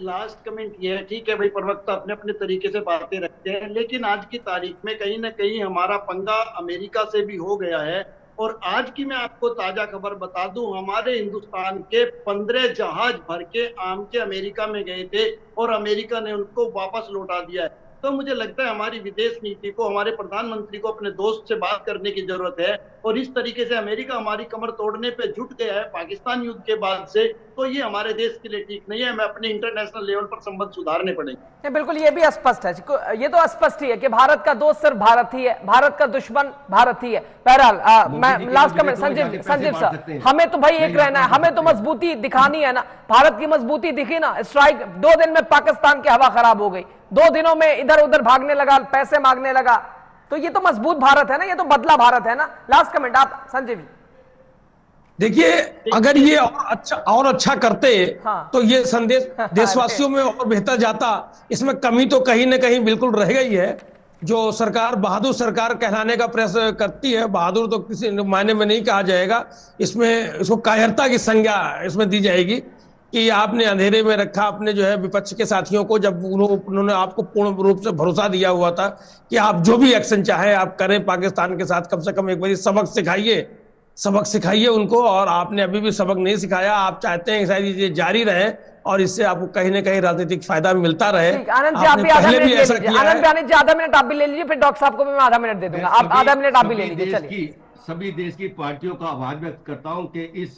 लास्ट कमेंट ये है, ठीक है भाई, प्रवक्ता अपने अपने तरीके से बातें रखते हैं, लेकिन आज की तारीख में कहीं ना कहीं हमारा पंगा अमेरिका से भी हो गया है। और आज की मैं आपको ताजा खबर बता दूं, हमारे हिंदुस्तान के 15 जहाज भर के आम के अमेरिका में गए थे और अमेरिका ने उनको वापस लौटा दिया है। तो मुझे लगता है हमारी विदेश नीति को, हमारे प्रधानमंत्री को अपने दोस्त से बात करने की जरूरत है। और इस तरीके से अमेरिका हमारी कमर तोड़ने पे जुट गया है पाकिस्तान युद्ध के बाद से, तो ये हमारे देश के लिए ठीक नहीं है। हमें अपने इंटरनेशनल लेवल पर संबंध सुधारने पड़ेंगे। बिल्कुल, ये भी स्पष्ट है, ये तो स्पष्ट ही है कि भारत का दोस्त सिर्फ भारत ही है, भारत का दुश्मन भारत ही है। बहरहाल मैं लास्ट कमेंट, संजीव सर, हमें तो भाई एक रहना है, हमें तो मजबूती दिखानी है ना। भारत की मजबूती दिखी ना, स्ट्राइक 2 दिन में पाकिस्तान की हवा खराब हो गई, 2 दिनों में इधर उधर भागने लगा, पैसे मांगने लगा, तो ये तो मजबूत भारत है ना, ये तो बदला भारत है ना। लास्ट कमेंट आप संजय जी। देखिए, अगर ये और अच्छा करते तो ये संदेश देशवासियों में और बेहतर जाता। इसमें कमी तो कहीं ना कहीं बिल्कुल रह गई है। जो सरकार बहादुर सरकार कहलाने का प्रयास करती है, बहादुर तो किसी मायने में नहीं कहा जाएगा, इसमें इसको कायरता की संज्ञा इसमें दी जाएगी कि आपने अंधेरे में रखा अपने जो है विपक्ष के साथियों को, जब उन्होंने आपको पूर्ण रूप से भरोसा दिया हुआ था कि आप जो भी एक्शन चाहे आप करें पाकिस्तान के साथ। कम से कम एक बार सबक सिखाइए उनको, और आपने अभी भी सबक नहीं सिखाया। आप चाहते हैं कि सारी चीजें जारी रहे और इससे आपको कहीं ना कहीं राजनीतिक फायदा मिलता रहे। आनंद जी, आप भी आधा मिनट ले लीजिए। आनंद जी, आधा मिनट आप भी ले लीजिए, फिर डॉक्टर साहब को भी मैं आधा मिनट दे दूंगा। आप आधा मिनट आप भी ले लीजिए। चलिए, सभी देश की पार्टियों का आभार व्यक्त करता हूं कि इस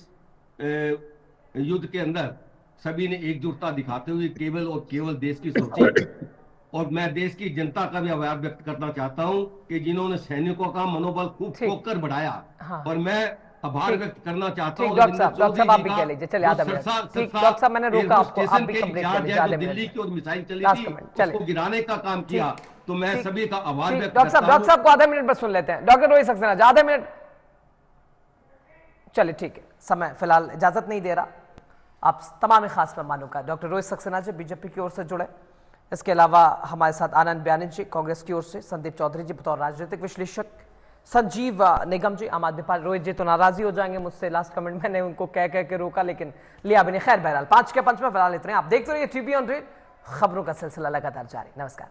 युद्ध के अंदर सभी ने एकजुटता दिखाते हुए केवल देश की सोची। और मैं देश की जनता का भी आभार व्यक्त करना चाहता हूं कि जिन्होंने सैनिकों का मनोबल खूब ठोकर बढ़ाया। और मैं आभार व्यक्त करना चाहता हूं डॉक्टर साहब आप भी कह लीजिए। चलिए, आधा मिनट। ठीक डॉक्टर साहब, मैंने रोका आपको, आप भी कंप्लीट कर लीजिए आधे मिनट। दिल्ली की ओर मिसाइल चली थी, उसको गिराने का काम किया, तो मैं सभी का आभार व्यक्त करता हूं। डॉक्टर साहब को आधा मिनट बस सुन लेते हैं। डॉक्टर रोहित सक्सेना, आधा मिनट। चलिए, ठीक है, समय फिलहाल इजाजत नहीं दे रहा। आप तमाम खास मेहमानों का, डॉक्टर रोहित सक्सेना जी बीजेपी की ओर से जुड़े, इसके अलावा हमारे साथ आनंद ब्यानी जी कांग्रेस की ओर से, संदीप चौधरी जी बतौर राजनीतिक विश्लेषक, संजीव निगम जी आम आदमी पार्टी। रोहित जी तो नाराजी हो जाएंगे मुझसे, लास्ट कमेंट मैंने उनको कह के रोका लेकिन लिया भी नहीं। खैर, बहरहाल 5 के पंच में फिलहाल इतने। आप देखते रहिए टीवी ऑन रीड, खबरों का सिलसिला लगातार जारी। नमस्कार।